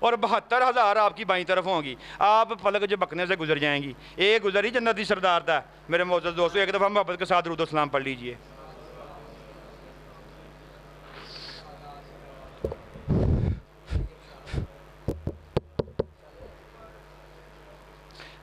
اور 72,000 آپ کی بائیں طرف ہوں گی. آپ پلک جھپکنے سے گزر جائیں گی. ایک گزری جنتی سردار تھا. میرے معزز دوستو ایک دفعہ محبت کے ساتھ درود و سلام پڑھ لیجئے.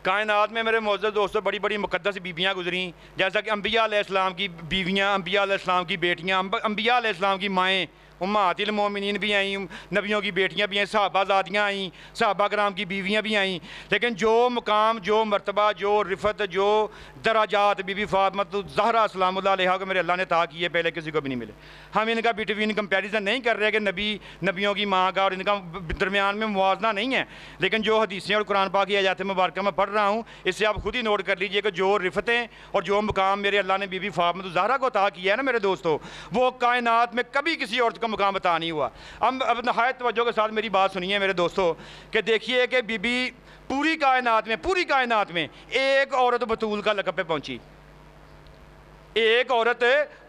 کائنات میں میرے معزز دوستوں بڑی بڑی مقدس بیویاں گزریں، جیسا کہ انبیاء علیہ السلام کی بیویاں، انبیاء علیہ السلام کی بیٹیاں، انبیاء علیہ السلام کی مائیں، امہات المومنین بھی آئیں، نبیوں کی بیٹیاں بھی آئیں، صحابہ زادیاں آئیں، صحابہ کرام کی بیویاں بھی آئیں. لیکن جو مقام، جو مرتبہ، جو رفت، جو درجات بی بی فاطمہ الزہرا سلام اللہ علیہا کو میرے اللہ نے عطا کیے پہلے کسی کو بھی نہیں ملے. ہم ان کا بٹوین کمپیریزن نہیں کر رہے کہ نبیوں کی ماں کا اور ان کا درمیان میں موازنہ نہیں ہے، لیکن جو حدیثیں اور قرآن پاک کی آیات مبارکہ میں پڑھ رہا ہوں اس سے آپ خود ہی نوٹ کر لیجئے کہ جو رفتیں اور جو مقام میرے اللہ نے بی بی فاطمہ الزہرا کو عطا کیا ہے نا میرے دوستو، وہ کائنات میں کبھی کسی عورت کا مقام عطا نہیں ہوا. اب نہایت توجہ کے ساتھ میری بات سنیے میرے دوستو کہ دیکھیے کہ بی بی پوری کائنات میں ایک عورت بطول کا لقب پہ پہنچی. ایک عورت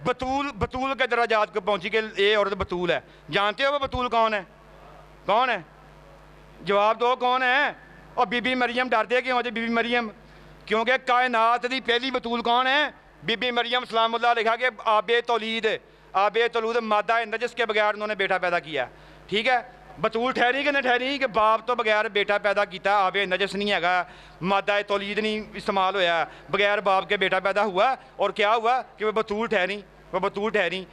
بطول کے درجات کو پہنچی کہ یہ عورت بطول ہے. جانتے ہو وہ بطول کون ہے؟ کون ہے؟ جواب دو کون ہے؟ اور بی بی مریم ڈرتے کیوں ہوتے بی بی مریم؟ کیونکہ کائنات دی پہلی بطول کون ہے؟ بی بی مریم سلام اللہ علیہا کے آب تولید مادہ نجس کے بغیر انہوں نے بیٹا پیدا کیا. ٹھیک ہے، بطول ٹھہری کہ نہ ٹھہری کہ باپ تو بغیر بیٹا پیدا کیتا، آب نجس نہیں ہے گا، مادہ تولید نہیں استعمال ہویا، بغیر باپ کے بیٹا پیدا ہوا اور کیا ہوا کہ وہ بطول ٹھہری.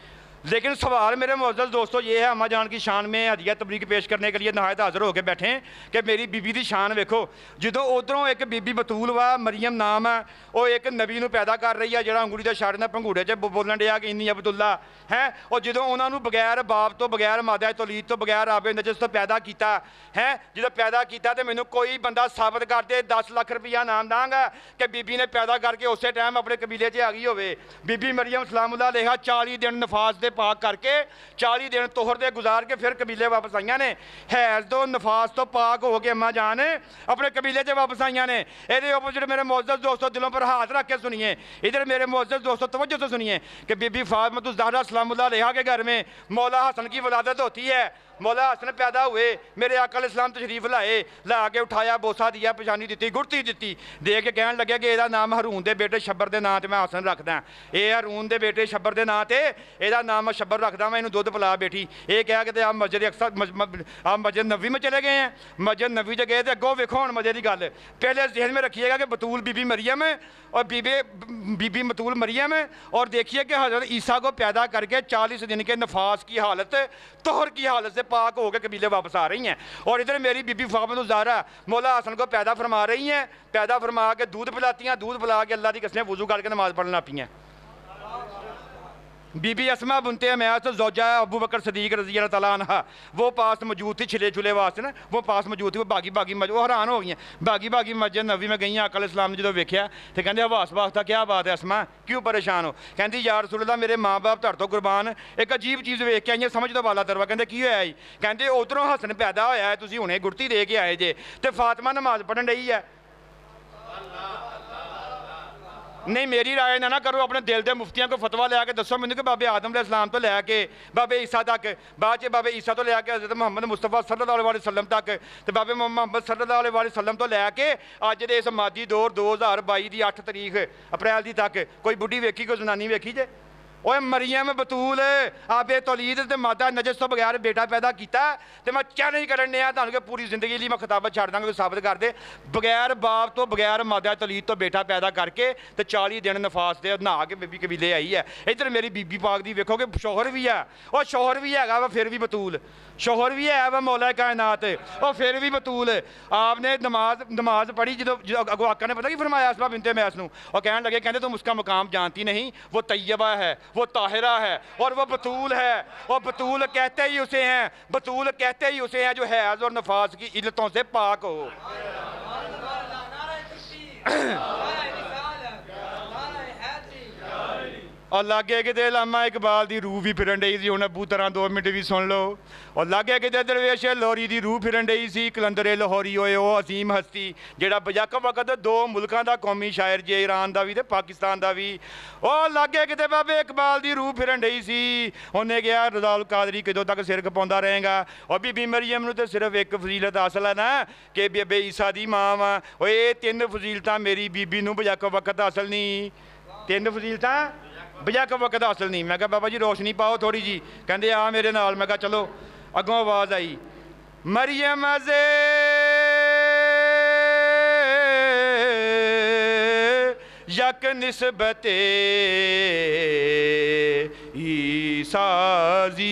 لیکن سوال میرے معزز دوستو یہ ہے، اماں جان کی شان میں ہدیہ تبریک پیش کرنے کے لیے نہایت حاضر ہو کے بیٹھے ہیں کہ میری بی بی دی شان ویکھو. جدوں ادھروں ایک بی بی بطول وا مریم نام ہے، وہ ایک نبی نو پیدا کر رہی ہے جڑا انگلی دے اشارے نال پنگوڑے چ بولن ڈیا کہ انی عبداللہ ہے. اور جدوں انہاں نو بغیر باپ تو، بغیر مادہ تولید تو، بغیر آب نجس تو پیدا کیتا ہے، جدوں پیدا کیتا تے مینوں کوئی بندہ ثابت کر دے 10 لاکھ روپیہ انعام داں گا کہ بی بی نے پیدا کر کے اسی ٹائم اپنے قبیلے چ آ گئی ہوے. بی بی مریم سلام اللہ علیہا 40 دن نفاس دے پاک کر کے 40 دن طہر دے گزار کے پھر قبیلے واپس آئیاں نے. حیض تو نفاس تو پاک ہو کے اماں جان اپنے قبیلے سے واپس آئیاں نے. ادھر اپوزٹ میرے معزز دوستو دلوں پر ہاتھ رکھ کے سنیے، ادھر میرے معزز دوستو توجہ سے سنیے کہ بی بی فاطمہ الزہرا سلام اللہ علیہا کے گھر میں مولا حسن کی ولادت ہوتی ہے. مولا حسن پیدا ہوئے، میرے آقا علیہ السلام تشریف لائے، لا کے اٹھایا، بوسا دیا، پیشانی دیتی، گڑتی دیتی، دے کے کہنے لگے کہ یہ نام ہارون دے بیٹے شبر دے نام تے میں حسن رکھ داں. یہ ہارون دے بیٹے شبر دے نام تے یہ نام میں شبر رکھ داں، میں انہوں دودھ پلا بیٹھی. یہ کہا کہ آپ مسجد نبوی میں چلے گئے ہیں. مسجد نبوی جو گئے تھے اگوں ویکھو ہن مزے دی گل. پہلے ذہن میں رکھیے گا کہ بطول بی بی مریم ہے اور بی بی بطول مریم ہے، اور دیکھیے کہ حضرت عیسیٰ کو پیدا کر کے 40 دن کے نفاس کی حالت، طہر کی حالت سے پاک ہو کے قبیلے واپس آ رہی ہیں. اور ادھر میری بی بی فاطمہ الزہرا مولا حسن کو پیدا فرما رہی ہیں، پیدا فرما کے دودھ پلاتی ہیں، دودھ پلا کے اللہ دی قسم وضو کر کے نماز پڑھنا پی ہیں. بی بی اسماء بنت امیس زوجہ ابو بکر صدیق رضی اللہ تعالیٰ عنہ وہ پاس موجود تھی، چھلے چھلے واسطے نا وہ پاس موجود تھی. وہ باغی وہ حیران ہو گئی ہیں، باغی مسجد نبوی میں گئی ہیں. آقا علیہ السلام نے جدوں ویکھیا تو کہندے حواس واسطہ کیا بات ہے اسماء کیوں پریشان ہو؟ کہندی یا رسول اللہ میرے ماں باپ تہاڈے تو قربان ایک عجیب چیز ویکھ کے آئی سمجھ تو بالا تروا. کہندے کی ہویا ہے؟ کہندے ادھروں حسن پیدا ہویا ہے، تسی ہنے گڑتی دے کے آئے جے تے فاطمہ نماز پڑھن رہی ہے. نہیں میری رائے نہ کرو، اپنے دل دے مفتیاں کو فتویٰ لے کے دسو مجھے کہ بابے آدم علیہ السلام تو لے کے بابے عیسیٰ تک، بعد بابے عیسیٰ تو لے کے حضرت محمد مصطفیٰ صلی اللہ علیہ وسلم تک، تو بابے محمد صلی اللہ علیہ وسلم تو لے کے اج دے اس مادی دور 2022 دی 8 تاریخ اپریل دی تک کوئی بڈھی ویکھی کوئی زنانی ویکھی جے؟ اوے مریم بطول آب تولید تے مادہ نجس تو بغیر بیٹا پیدا کیتا تے میں چیلنج کرن ڈیا تانوں کہ پوری زندگی لیے میں خطابت چھڑ داں گا، ثابت کر دے بغیر باپ تو بغیر مادہ تولید تو بیٹا پیدا کر کے تے 40 دن نفاس دے نہا کے بی بی قبیلے آئی ہے. ادھر میری بی بی پاک دی ویکھو کہ شوہر بھی ہے، اور شوہر بھی ہے گا وہ پھر بھی بطول، شوہر بھی ہے وہ مولا کائنات اور پھر بھی بطول. آپ نے نماز پڑھی جدو اگو آقا نے پتہ کی فرمایا اسماء بنت امیس نو، اور کہنے لگے کہندے تم اس کا مقام جانتی نہیں، وہ طیبہ ہے، وہ طاہرہ ہے اور وہ بطول ہے. اور بطول کہتے ہی اسے ہیں، بطول کہتے ہی اسے ہیں جو حیض اور نفاس کی علتوں سے پاک ہو. اور لاگے کتے علامہ اقبال دی روح بھی پھرن ڈئی سی، ہن ابو طرح 2 منٹ بھی سن لو. اور لاگے کتے درویش لاہوری دی روح پھرن ڈئی سی، کلندر لاہوری ہوئے او عظیم ہستی جیڑا بیک وقت 2 ملکاں دا قومی شاعر جے، ایران دا بھی تے پاکستان دا بھی. اور لاگے کتے بابے اقبال دی روح پھرن ڈئی سی، انہیں کہا رضا القادری کدوں تک سر کپاوندا رہے گا. اور بی بی مریم نو تے صرف ایک فضیلت حاصل ہے نا کہ بی بی عیسیٰ دی ماں وا. او اے 3 فضیلتاں میری بی بی نو بیک وقت حاصل نہیں. 3 فضیلتاں بیک وقت حاصل نہیں. میں کہا بابا جی روشنی پاؤ تھوڑی جی. کہندے آ میرے نال. میں کہا چلو. اگوں آواز آئی مریم ازے یک نسبت عیسیٰ عزیز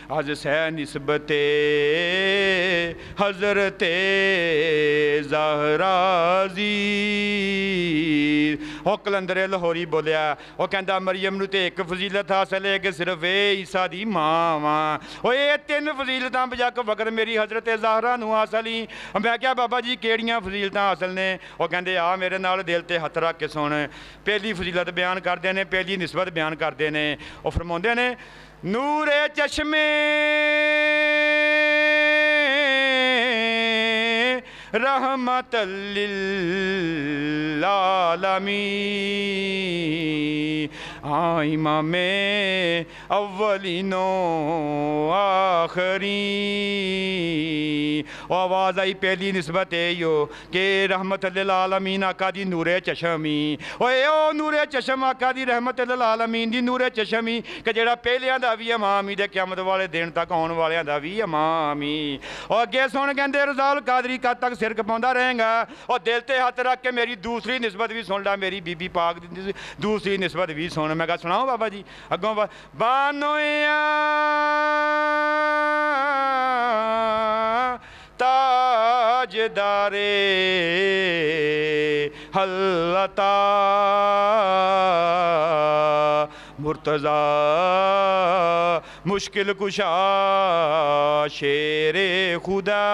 از سہ نسبت حضرت زہرا عزیز. وہ کلندر لاہوری بولیا، وہ کہندا مریم نو تے ایک فضیلت حاصل ہے کہ صرف اے عیسیٰ دی ماں وا. وہ اے 3 فضیلتاں بیک وقت میری حضرت زہرا نو حاصل ہی. میں کہا بابا جی کیڑیاں فضیلتاں حاصل نے؟ وہ کہندے آ میرے نال دل تے ہتھ رکھ کے سن. پہلی فضیلت بیان کردے نے، پہلی نسبت بیان کردے نے. وہ فرماندے نے نور چشمے رحمت للعالمین امام اولین و آخرین. آواز آئی پہلی نسبت ایو کہ رحمت للعالمین آقا دی نور چشمی. او نور چشم آقا دی رحمت للعالمین دی نور چشمی کہ جڑا پہلیاں دا بھی امام ہی تے قیامت والے دن تک آن والیاں دا بھی امام ہی. اور اگے سن کہندے رضا القادری کد تک سر کپاوندا رہے گا. اور دل تے ہاتھ رکھ کے میری دوسری نسبت بھی سن لا، میری بی بی پاک دی دوسری نسبت بھی سن. میں کہا سناؤ بابا جی. اگوں بانویاں تاجدار حلتا مرتضی مشکل کشا شیر خدا.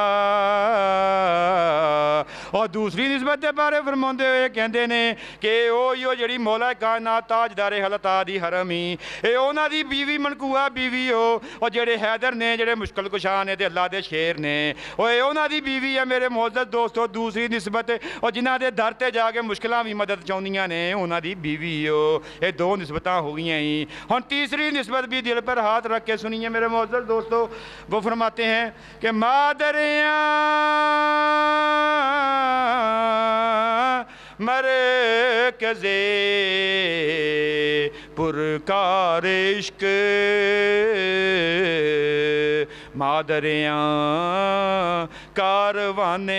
اور دوسری نسبت دے بارے فرماندے ہوئے کہندے نے کہ او جڑی مولا کائنات تاجدار حلتا دی حرمی اے اونا دی بیوی منقوہ بیوی ہو. اور جڑے حیدر نے جڑے مشکل کشا نے تے اللہ دے شیر نے اوے اونا دی بیوی ہے میرے معزز دوستو. دوسری نسبت اور جنہاں دے در تے جا کے مشکلاں بھی مدد چاہندیاں نے اونا دی بیوی ہو. اے 2 نسبتاں ہو گئیں ہی. ہن تیسری نسبت بھی دل پر ہاتھ رکھ کے سنیے میرے معزز دوستو. وہ فرماتے ہیں کہ مادریاں مرکز پرکار عشق مادریاں کاروان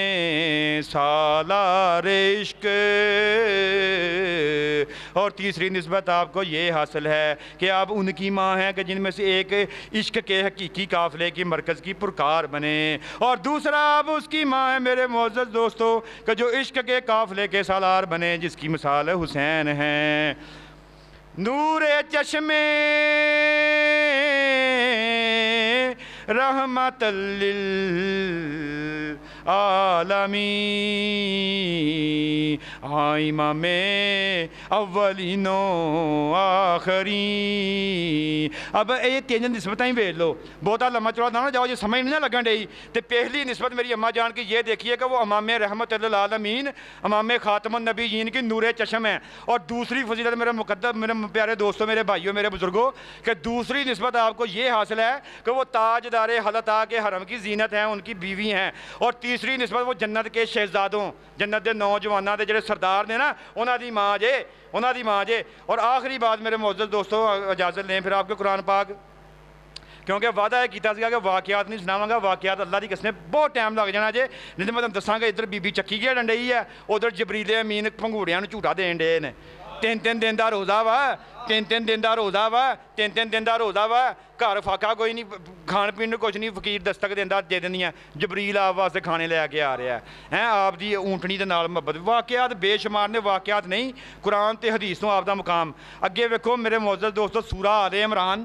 سالار عشق. اور تیسری نسبت آپ کو یہ حاصل ہے کہ آپ ان کی ماں ہیں کہ جن میں سے ایک عشق کے حقیقی قافلے کی مرکز کی پرکار بنے، اور دوسرا آپ اس کی ماں ہیں میرے معزز دوستو کہ جو عشق کے قافلے کے سالار بنے، جس کی مثال حسین ہیں. نور چشمے رحمت للعالمین امام اولین و آخرین. اب یہ 3 نسبتیں ہی ویچ لو، بہتا لمحہ چوڑا نہ جاؤ، یہ سمجھ نہیں لگن ڈئی. تو پہلی نسبت میری اماں جان کی یہ دیکھیے کہ وہ امام رحمت للعالمین امام خاتم النبیین کی نور چشم ہے. اور دوسری فضیلت میرے مقدم میرے پیارے دوستوں میرے بھائیوں میرے بزرگوں کہ دوسری نسبت آپ کو یہ حاصل ہے کہ وہ تاجدار حلتا کے حرم کی زینت ہیں، ان کی بیوی ہیں. اور تیسری نسبت وہ جنت کے شہزادوں جنت دے نوجوانوں دے جڑے سردار نے نا انہاں دی ماں جے، انہاں دی ماں جے. اور آخری بات میرے معزز دوستو اجازت لیں پھر آپ کے قرآن پاک، کیونکہ وعدہ ہے کیتا سکا کہ واقعات نہیں سناواں گا. واقعات اللہ دی قسم بہت ٹائم لگ جانا جے. نہیں تو میں تم دساں گا ادھر بی بی چکی گیا ڈنڈئی ہے، ادھر جبریل امین پنگوڑیاں نوں جھوٹا دین ڈے نے. 3 دن دا روزہ وا، 3 دن دا روزہ وا، 3 دن دا روزہ وا. گھر فاقہ کوئی نہیں، کھان پین کچھ نہیں، فقیر دستک دیندا دے دینیاں. جبریل آپ واسطے کھانے لے کے آ رہا ہے آپ دی اونٹنی دے نال محبت. واقعات بے شمار نے، واقعات نہیں، قرآن تے حدیث تو آپ دا مقام. اگے ویکھو میرے معزز دوستو سورہ آل عمران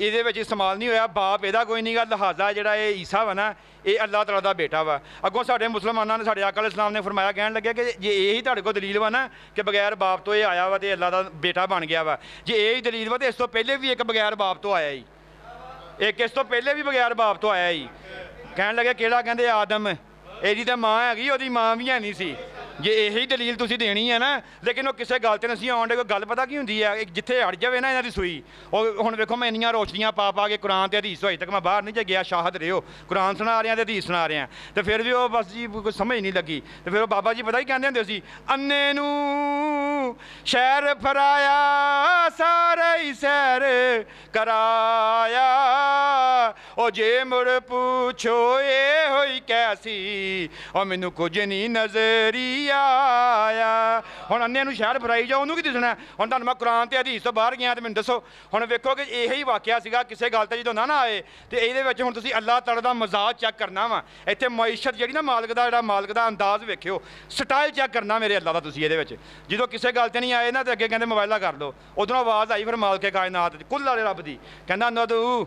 ਇਹਦੇ ਵਿੱਚ ਇਸਤੇਮਾਲ ਨਹੀਂ ਹੋਇਆ, ਬਾਪ ਇਹਦਾ ਕੋਈ ਨਹੀਂ ਗਾ, ਲਿਹਾਜ਼ਾ ਜਿਹੜਾ ਇਹ ਈਸਾ ਵਾ ਨਾ ਇਹ ਅੱਲਾਹ ਤਆਲਾ ਦਾ ਬੇਟਾ ਵਾ। ਅੱਗੋਂ ਸਾਡੇ ਮੁਸਲਮਾਨਾਂ ਨੇ, ਸਾਡੇ ਆਕਾ ਇਸਲਾਮ ਨੇ ਫਰਮਾਇਆ, ਕਹਿਣ ਲੱਗਿਆ ਕਿ ਜੇ ਇਹੀ ਤੁਹਾਡੇ ਕੋਲ ਦਲੀਲ ਵਾ ਨਾ ਕਿ ਬਗੈਰ ਬਾਪ ਤੋਂ ਇਹ ਆਇਆ ਵਾ ਤੇ ਅੱਲਾਹ ਦਾ ਬੇਟਾ ਬਣ ਗਿਆ ਵਾ, ਜੇ ਇਹੀ ਦਲੀਲ ਵਾ ਤੇ ਇਸ ਤੋਂ ਪਹਿਲੇ ਵੀ ਇੱਕ ਬਗੈਰ ਬਾਪ ਤੋਂ ਆਇਆ ਜੀ, ਇੱਕ ਇਸ ਤੋਂ ਪਹਿਲੇ ਵੀ ਬਗੈਰ ਬਾਪ ਤੋਂ ਆਇਆ ਜੀ। ਕਹਿਣ ਲੱਗੇ ਕਿਹੜਾ? ਕਹਿੰਦੇ ਆਦਮ, ਇਹਦੀ ਤਾਂ ਮਾਂ ਹੈਗੀ, ਉਹਦੀ ਮਾਂ ਵੀ ਹੈ ਨਹੀਂ ਸੀ। ਜੇ ਇਹੀ ਦਲੀਲ ਤੁਸੀਂ ਦੇਣੀ ਹੈ ਨਾ, ਲੇਕਿਨ ਉਹ ਕਿਸੇ ਗੱਲ 'ਤੇ ਨਹੀਂ ਆਉਣ ਡੇ। ਕੋਈ ਗੱਲ ਪਤਾ ਕੀ ਹੁੰਦੀ ਹੈ, ਜਿੱਥੇ ਅੜ ਜਾਵੇ ਨਾ ਇਹਨਾਂ ਦੀ ਸੂਈ, ਉਹ ਹੁਣ ਵੇਖੋ ਮੈਂ ਇੰਨੀਆਂ ਰੋਸ਼ਨੀਆਂ ਪਾ ਕੇ ਕੁਰਾਨ ਤੇ ਹਦੀਸ ਹੋਈ ਤੱਕ ਮੈਂ ਬਾਹਰ ਨਹੀਂ ਜੇ ਗਿਆ, ਸ਼ਾਹਦ ਰਿਓ ਕੁਰਾਨ ਸੁਣਾ ਰਿਹਾ ਤੇ ਹਦੀਸ ਸੁਣਾ ਰਿਹਾ, ਤੇ ਫਿਰ ਵੀ ਉਹ ਬਸ ਜੀ ਕੋਈ ਸਮਝ ਨਹੀਂ ਲੱਗੀ। ਤੇ ਫਿਰ ਉਹ ਬਾਬਾ ਜੀ ਪਤਾ ਹੀ ਕਹਿੰਦੇ ਹੁੰਦੇ ਸੀ, ਅੰਨੇ ਨੂੰ ਸ਼ਹਿਰ ਫਰਾਇਆ ਸਾਰੇ ਹੀ ਸੈਰ ਕਰਾਇਆ, ਉਹ ਜੇ ਮੁੜ ਪੁੱਛੋ ਇਹ ਹੋਈ ਕੈਸੀ, ਉਹ ਮੈਨੂੰ ਕੁਝ ਨਹੀਂ ਨਜ਼ਰੀ ਆਇਆ। ਹੁਣ ਅੰਨੇ ਨੂੰ ਸ਼ਹਿਰ ਫਰਾਈ ਜਾਓ, ਉਹਨੂੰ ਕੀ ਦਿਸਣਾ? ਹੁਣ ਤੁਹਾਨੂੰ ਮੈਂ ਕੁਰਾਨ ਤੇ ਹਦੀਸ ਤੋਂ ਬਾਹਰ ਗਿਆ ਤੇ ਮੈਨੂੰ ਦੱਸੋ। ਹੁਣ ਵੇਖੋ ਕਿ ਇਹੀ ਵਾਕਿਆ ਸੀਗਾ, ਕਿਸੇ ਗੱਲ ਤੇ ਜਦੋਂ ਨਾ ਆਏ ਤੇ ਇਹਦੇ ਵਿੱਚ ਹੁਣ ਤੁਸੀਂ ਅੱਲਾਹ ਤਆਲਾ ਦਾ ਮਜ਼ਾਜ ਚੈੱਕ ਕਰਨਾ ਵਾ। ਇੱਥੇ ਮਈਸ਼ਤ ਜਿਹੜੀ ਨਾ ਮਾਲਕ ਦਾ ਜਿਹੜਾ ਮਾਲਕ ਦਾ ਅੰਦਾਜ਼ ਵੇਖਿਓ, ਸਟਾਈਲ ਚੈੱਕ ਕਰਨਾ ਮੇਰੇ ਅੱਲਾਹ ਦਾ ਤੁਸੀਂ ਇਹਦੇ ਵਿੱਚ। ਜਦੋਂ ਕਿਸੇ ਗੱਲ ਤੇ ਨਹੀਂ ਆਏ ਨਾ ਤੇ ਅੱਗੇ ਕਹਿੰਦੇ ਮੋਬਾਈਲਾਂ ਕਰ ਲਓ, ਉਧਰੋਂ ਆਵਾਜ਼ ਆਈ ਫਿਰ ਮਾਲਕੇ ਕਾਇਨਾਤ ਕੁੱਲ ਵਾਲੇ ਰੱਬ ਦੀ, ਕਹਿੰਦਾ ਨਦੂ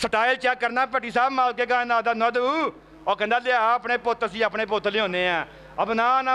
ਸਟਾਈਲ ਚੈੱਕ ਕਰਨਾ ਭੱਟੀ ਸਾਹਿਬ ਮਾਲਕੇ ਕਾਇਨਾਤ ਦਾ। ਨਦੂ ਉਹ ਕਹਿੰਦਾ ਲਿਆ ਆਪਣੇ ਪੁੱਤ, ਅਸੀਂ ਆਪਣੇ ਪੁੱਤ ਲਿਆਉਂਦੇ ਆ। ਅਬਨਾਨਾ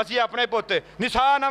ਅਸੀਂ ਆਪਣੇ ਪੁੱਤ। ਨਿਸਾਨਾ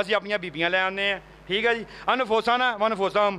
ਅਸੀਂ ਆਪਣੀਆਂ ਬੀਬੀਆਂ ਲੈ ਆਉਂਦੇ ਆ। ਠੀਕ ਹੈ ਜੀ। ਅਨਫੁਸਾਨਾ ਅਨਫੁਸahum,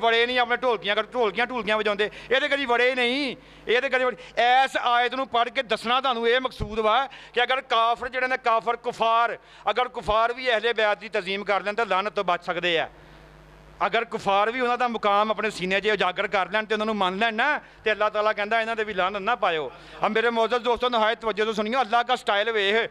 ਵੜੇ ਨਹੀਂ, ਆਪਣੇ ਢੋਲਕੀਆਂ ਵਜਾਉਂਦੇ, ਇਹਦੇ ਕਦੀ ਵੜੇ ਨਹੀਂ, ਇਹਦੇ ਕਦੀ। ਇਸ ਆਇਤ ਨੂੰ ਪੜ੍ਹ ਕੇ ਦੱਸਣਾ ਤੁਹਾਨੂੰ ਇਹ ਮਕਸੂਦ ਵਾ ਕਿ ਅਗਰ ਕਾਫਰ ਜਿਹੜੇ ਨੇ, ਕਾਫਰ ਕੁਫਾਰ, ਅਗਰ ਕੁਫਾਰ ਵੀ ਅਹਲੇ ਬੈਤ ਦੀ ਤਜ਼ੀਮ ਕਰ ਲੈਣ ਤਾਂ ਲਾਨਤ ਤੋਂ ਬਚ ਸਕਦੇ ਆ। ਅਗਰ ਕੁਫਾਰ ਵੀ ਉਹਨਾਂ ਦਾ ਮੁਕਾਮ ਆਪਣੇ ਸੀਨੇ 'ਚ ਉਜਾਗਰ ਕਰ ਲੈਣ ਤੇ ਉਹਨਾਂ ਨੂੰ ਮੰਨ ਲੈਣ ਨਾ, ਤੇ ਅੱਲਾਹ ਤਾਲਾ ਕਹਿੰਦਾ ਇਹਨਾਂ ਦੇ ਵੀ ਲਾਨਤ ਨਾ ਪਾਇਓ। ਆ ਮੇਰੇ ਮੁਅੱਜ਼ਜ਼ ਦੋਸਤੋ ਨਹਾਇਤ ਤਵੱਜੋ ਤੋਂ ਸੁਣੀਓ, ਅੱਲਾਹ ਦਾ ਸਟਾਈਲ ਵੇਖ,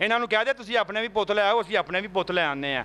ਇਹਨਾਂ ਨੂੰ ਕਹਿ ਦੇ ਤੁਸੀਂ ਆਪਣੇ ਵੀ ਪੁੱਤ ਲੈ ਆਓ, ਅਸੀਂ ਆਪਣੇ ਵੀ ਪੁੱਤ ਲੈ ਆਉਂਦੇ ਆ।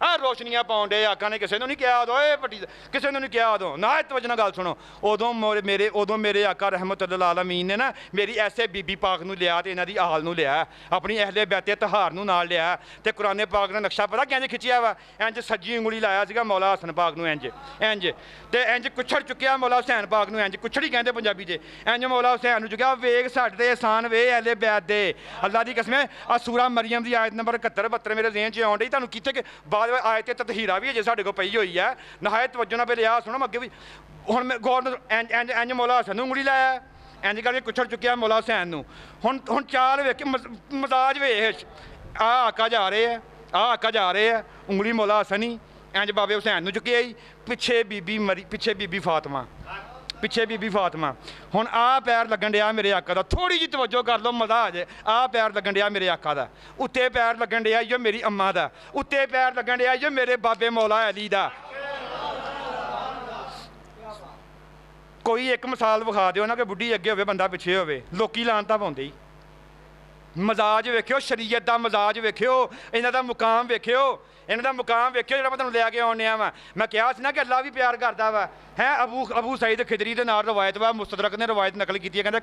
ਆ ਰੋਸ਼ਨੀਆਂ ਪਾਉਣ ਡੇ। ਆਕਾ ਨੇ ਕਿਸੇ ਨੂੰ ਨਹੀਂ ਕਿਹਾ ਉਦੋਂ, ਇਹ ਪੱਟੀ ਕਿਸੇ ਨੂੰ ਨਹੀਂ ਕਿਹਾ ਉਦੋਂ ਨਾ। ਇਹ ਵਜ੍ਹਾ ਨਾਲ ਗੱਲ ਸੁਣੋ, ਉਦੋਂ ਮੇਰੇ ਆਕਾ ਰਹਿਮਤੁਲ ਆਲਮੀਨ ਨੇ ਨਾ ਮੇਰੀ ਐਸੇ ਬੀਬੀ ਪਾਕ ਨੂੰ ਲਿਆ ਤੇ ਇਹਨਾਂ ਦੀ ਆਲ ਨੂੰ ਲਿਆ, ਆਪਣੀ ਅਹਲੇ ਬੈਤੇ ਤਹਾਰ ਨੂੰ ਨਾਲ ਲਿਆ, ਤੇ ਕੁਰਾਨ ਪਾਕ ਨੇ ਨਕਸ਼ਾ ਪਤਾ ਕਿੰਜ ਖਿੱਚਿਆ ਵਾ, ਇੰਜ ਸੱਜੀ ਉਂਗਲੀ ਲਾਇਆ ਸੀਗਾ ਮੌਲਾ ਹਸਨ ਪਾਕ ਨੂੰ, ਇੰਜ ਤੇ ਇੰਜ ਕੁੱਛੜ ਚੁੱਕਿਆ ਮੌਲਾ ਹੁਸੈਨ ਪਾਕ ਨੂੰ, ਇੰਜ ਕੁੱਛੜੀ ਕਹਿੰਦੇ ਪੰਜਾਬੀ 'ਚ, ਇੰਜ ਮੌਲਾ ਹੁਸੈਨ ਨੂੰ ਚੁੱਕਿਆ। ਵੇਖ ਸਾਡੇ ਤੇ ਇਹਸਾਨ ਵੇ ਅਹਲੇ ਬੈਤ ਦੇ, ਅੱਲਾਹ ਦੀ ਕਸਮ। ਆ ਸੂਰਾ ਮਰੀਮ ਦੀ ਆਇਤ ਨੰਬਰ 71 72 ਮੇਰੇ ਜ਼ੇਨ 'ਚ ਆਉਣ ਡਈ। ਤੁਹਾਨੂੰ ਕਿੱਥੇ ਬਾਅਦ ਆਇਤ ਤਤਹੀਰਾ ਵੀ ਅਜੇ ਸਾਡੇ ਕੋਲ ਪਈ ਹੋਈ ਹੈ। ਨਹਾਇਤ ਤਵੱਜੋ ਨਾਲ ਲਿਆ ਸੁਣੋ ਅੱਗੇ ਵੀ। ਹੁਣ ਮੈਂ ਗੌਰ ਇੰਜ ਮੌਲਾ ਹਸਨ ਨੂੰ ਉਂਗਲੀ ਲਾਇਆ, ਇੰਜ ਕਰਕੇ ਕੁੱਛੜ ਚੁੱਕਿਆ ਮੌਲਾ ਹੁਸੈਨ ਨੂੰ। ਹੁਣ ਚਾਲ ਵੇਖ, ਮਜ਼ਾਜ ਵੇਖ, ਆ ਆਕਾ ਜਾ ਰਹੇ ਆ, ਆਕਾ ਜਾ ਰਹੇ ਆ, ਉਂਗਲੀ ਮੌਲਾ ਹਸਨੀ ਇੰਜ ਬਾਬੇ ਹੁਸੈਨ ਨੂੰ ਚੁੱਕਿਆ ਹੀ, ਪਿੱਛੇ ਬੀਬੀ ਮਰੀ, ਪਿੱਛੇ ਬੀਬੀ ਫਾਤਮਾ, ਪਿੱਛੇ ਬੀਬੀ ਫਾਤਮਾ। ਹੁਣ ਆਹ ਪੈਰ ਲੱਗਣ ਡਿਆ ਮੇਰੇ ਆਕਾ ਦਾ, ਥੋੜੀ ਜਿਹੀ ਤਵੱਜੋ ਕਰ ਲਓ ਮਜ਼ਾ ਆ ਜਾਏ। ਆਹ ਪੈਰ ਲੱਗਣ ਡਿਆ ਮੇਰੇ ਆਕਾ ਦਾ, ਉੱਤੇ ਪੈਰ ਲੱਗਣ ਡਿਆ ਜੋ ਮੇਰੀ ਅੰਮਾ ਦਾ, ਉੱਤੇ ਪੈਰ ਲੱਗਣ ਡਿਆ ਜੋ ਮੇਰੇ ਬਾਬੇ ਮੌਲਾ ਅਲੀ ਦਾ। ਕੋਈ ਇੱਕ ਮਿਸਾਲ ਵਿਖਾ ਦਿਓ ਨਾ ਕਿ ਬੁੱਢੀ ਅੱਗੇ ਹੋਵੇ ਬੰਦਾ ਪਿੱਛੇ ਹੋਵੇ, ਲੋਕੀ ਲਾਨਤਾਂ ਪਾਉਂਦੇ ਹੀ। ਮਜ਼ਾਜ ਵੇਖਿਓ, ਸ਼ਰੀਅਤ ਦਾ ਮਜ਼ਾਜ ਵੇਖਿਓ, ਇਹਨਾਂ ਦਾ ਮੁਕਾਮ ਵੇਖਿਓ, ਇਹਨਾਂ ਦਾ ਮੁਕਾਮ ਵੇਖਿਓ ਜਿਹੜਾ ਮੈਂ ਤੁਹਾਨੂੰ ਲੈ ਕੇ ਆਉਂਦਿਆ ਵਾ। ਮੈਂ ਕਿਹਾ ਸੀ ਨਾ ਕਿ ਅੱਲਾ ਵੀ ਪਿਆਰ ਕਰਦਾ ਵਾ ਹੈ। ਅਬੂ ਸਈਦ ਖਿਦਰੀ ਦੇ ਨਾਲ ਰਵਾਇਤ ਵਾ, ਮੁਸਤਦਰਕ ਨੇ ਰਵਾਇਤ ਨਕਲ ਕੀਤੀ ਹੈ, ਕਹਿੰਦੇ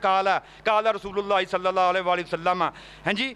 ਕਾਲਾ ਰਸੂਲੁল্লাহ ਸੱਲੱਲਾਹੁ ਅਲੈਹਿ ਵਸੱਲਮ, ਹਾਂਜੀ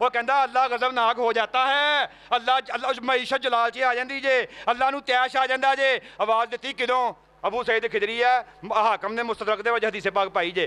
ਉਹ ਕਹਿੰਦਾ ਅੱਲਾ ਗਜ਼ਬਨਾਕ ਹੋ ਜਾਂਦਾ ਹੈ, ਅੱਲਾ ਮਈਸ਼ਤ ਜਲਾਲ 'ਚ ਆ ਜਾਂਦੀ ਜੇ, ਅੱਲਾ ਨੂੰ ਤੈਸ਼ ਆ ਜਾਂਦਾ ਜੇ। ਆਵਾਜ਼ ਦਿੱਤੀ ਕਿਦੋਂ? ਅਬੂ ਸਈਦ ਖਿਦਰੀ ਹੈ, ਹਾਕਮ ਨੇ ਮੁਸਤਦਰਕ ਦੇ ਵਿੱਚ ਹਦੀਸੇ ਪਾਕ ਪਾਈ ਜੇ,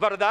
ਵਰਦਾ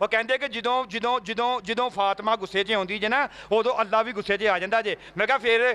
ਉਹ ਕਹਿੰਦੇ ਕਿ ਜਦੋਂ ਫਾਤਿਮਾ ਗੁੱਸੇ 'ਚ ਆਉਂਦੀ ਜੇ ਨਾ, ਉਦੋਂ ਅੱਲਾ ਵੀ ਗੁੱਸੇ 'ਚ ਆ ਜਾਂਦਾ ਜੇ। ਮੈਂ ਕਿਹਾ ਫਿਰ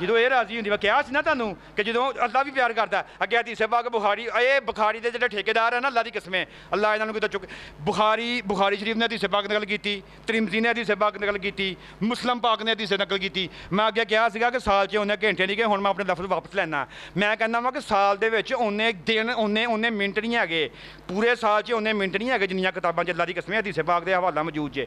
ਜਦੋਂ ਇਹ ਰਾਜ਼ੀ ਹੁੰਦੀ। ਮੈਂ ਕਿਹਾ ਸੀ ਨਾ ਤੁਹਾਨੂੰ ਕਿ ਜਦੋਂ ਅੱਲਾ ਵੀ ਪਿਆਰ ਕਰਦਾ। ਅੱਗੇ ਹਦੀਸੇ ਪਾਕ ਬੁਖਾਰੀ, ਇਹ ਬੁਖਾਰੀ ਦੇ ਜਿਹੜੇ ਠੇਕੇਦਾਰ ਹੈ ਨਾ, ਅੱਲਾ ਦੀ ਕਸਮੇ ਅੱਲਾ ਇਹਨਾਂ ਨੂੰ ਕਿਤੇ ਚੁੱਕ। ਬੁਖਾਰੀ ਸ਼ਰੀਫ ਨੇ ਹਦੀਸੇ ਪਾਕ ਨਕਲ ਕੀਤੀ, ਤਿਰਮਜ਼ੀ ਨੇ ਹਦੀਸੇ ਪਾਕ ਨਕਲ ਕੀਤੀ, ਮੁਸਲਮ ਪਾਕ ਨੇ ਹਦੀਸੇ ਨਕਲ ਕੀਤੀ। ਮੈਂ ਅੱਗੇ ਕਿਹਾ ਸੀਗਾ ਕਿ ਸਾਲ 'ਚ ਉਹਨੇ ਘੰਟੇ ਨਹੀਂ ਗਏ, ਹੁਣ ਮੈਂ ਆਪਣੇ ਲਫ਼ਜ਼ ਵਾਪਸ ਲੈਣਾ। ਮੈਂ ਕਹਿੰਦਾ ਵਾਂ ਕਿ ਸਾਲ ਦੇ ਵਿੱਚ ਉਹਨੇ ਦਿਨ ਉਹਨੇ ਮਿੰਟ ਨਹੀਂ ਹੈਗੇ, ਪੂਰੇ ਸਾਲ 'ਚ ਉਹਨੇ ਮਿੰਟ ਨਹੀਂ ਹੈਗੇ ਜਿੰਨੀਆਂ ਕਿਤਾਬਾਂ 'ਚ ਅੱਲਾ ਦੀ ਕਸਮੇ ਹਦੀਸੇ ਪਾਕ ਦੇ ਹਵਾਲਾ ਮੌਜੂਦ ਜੇ।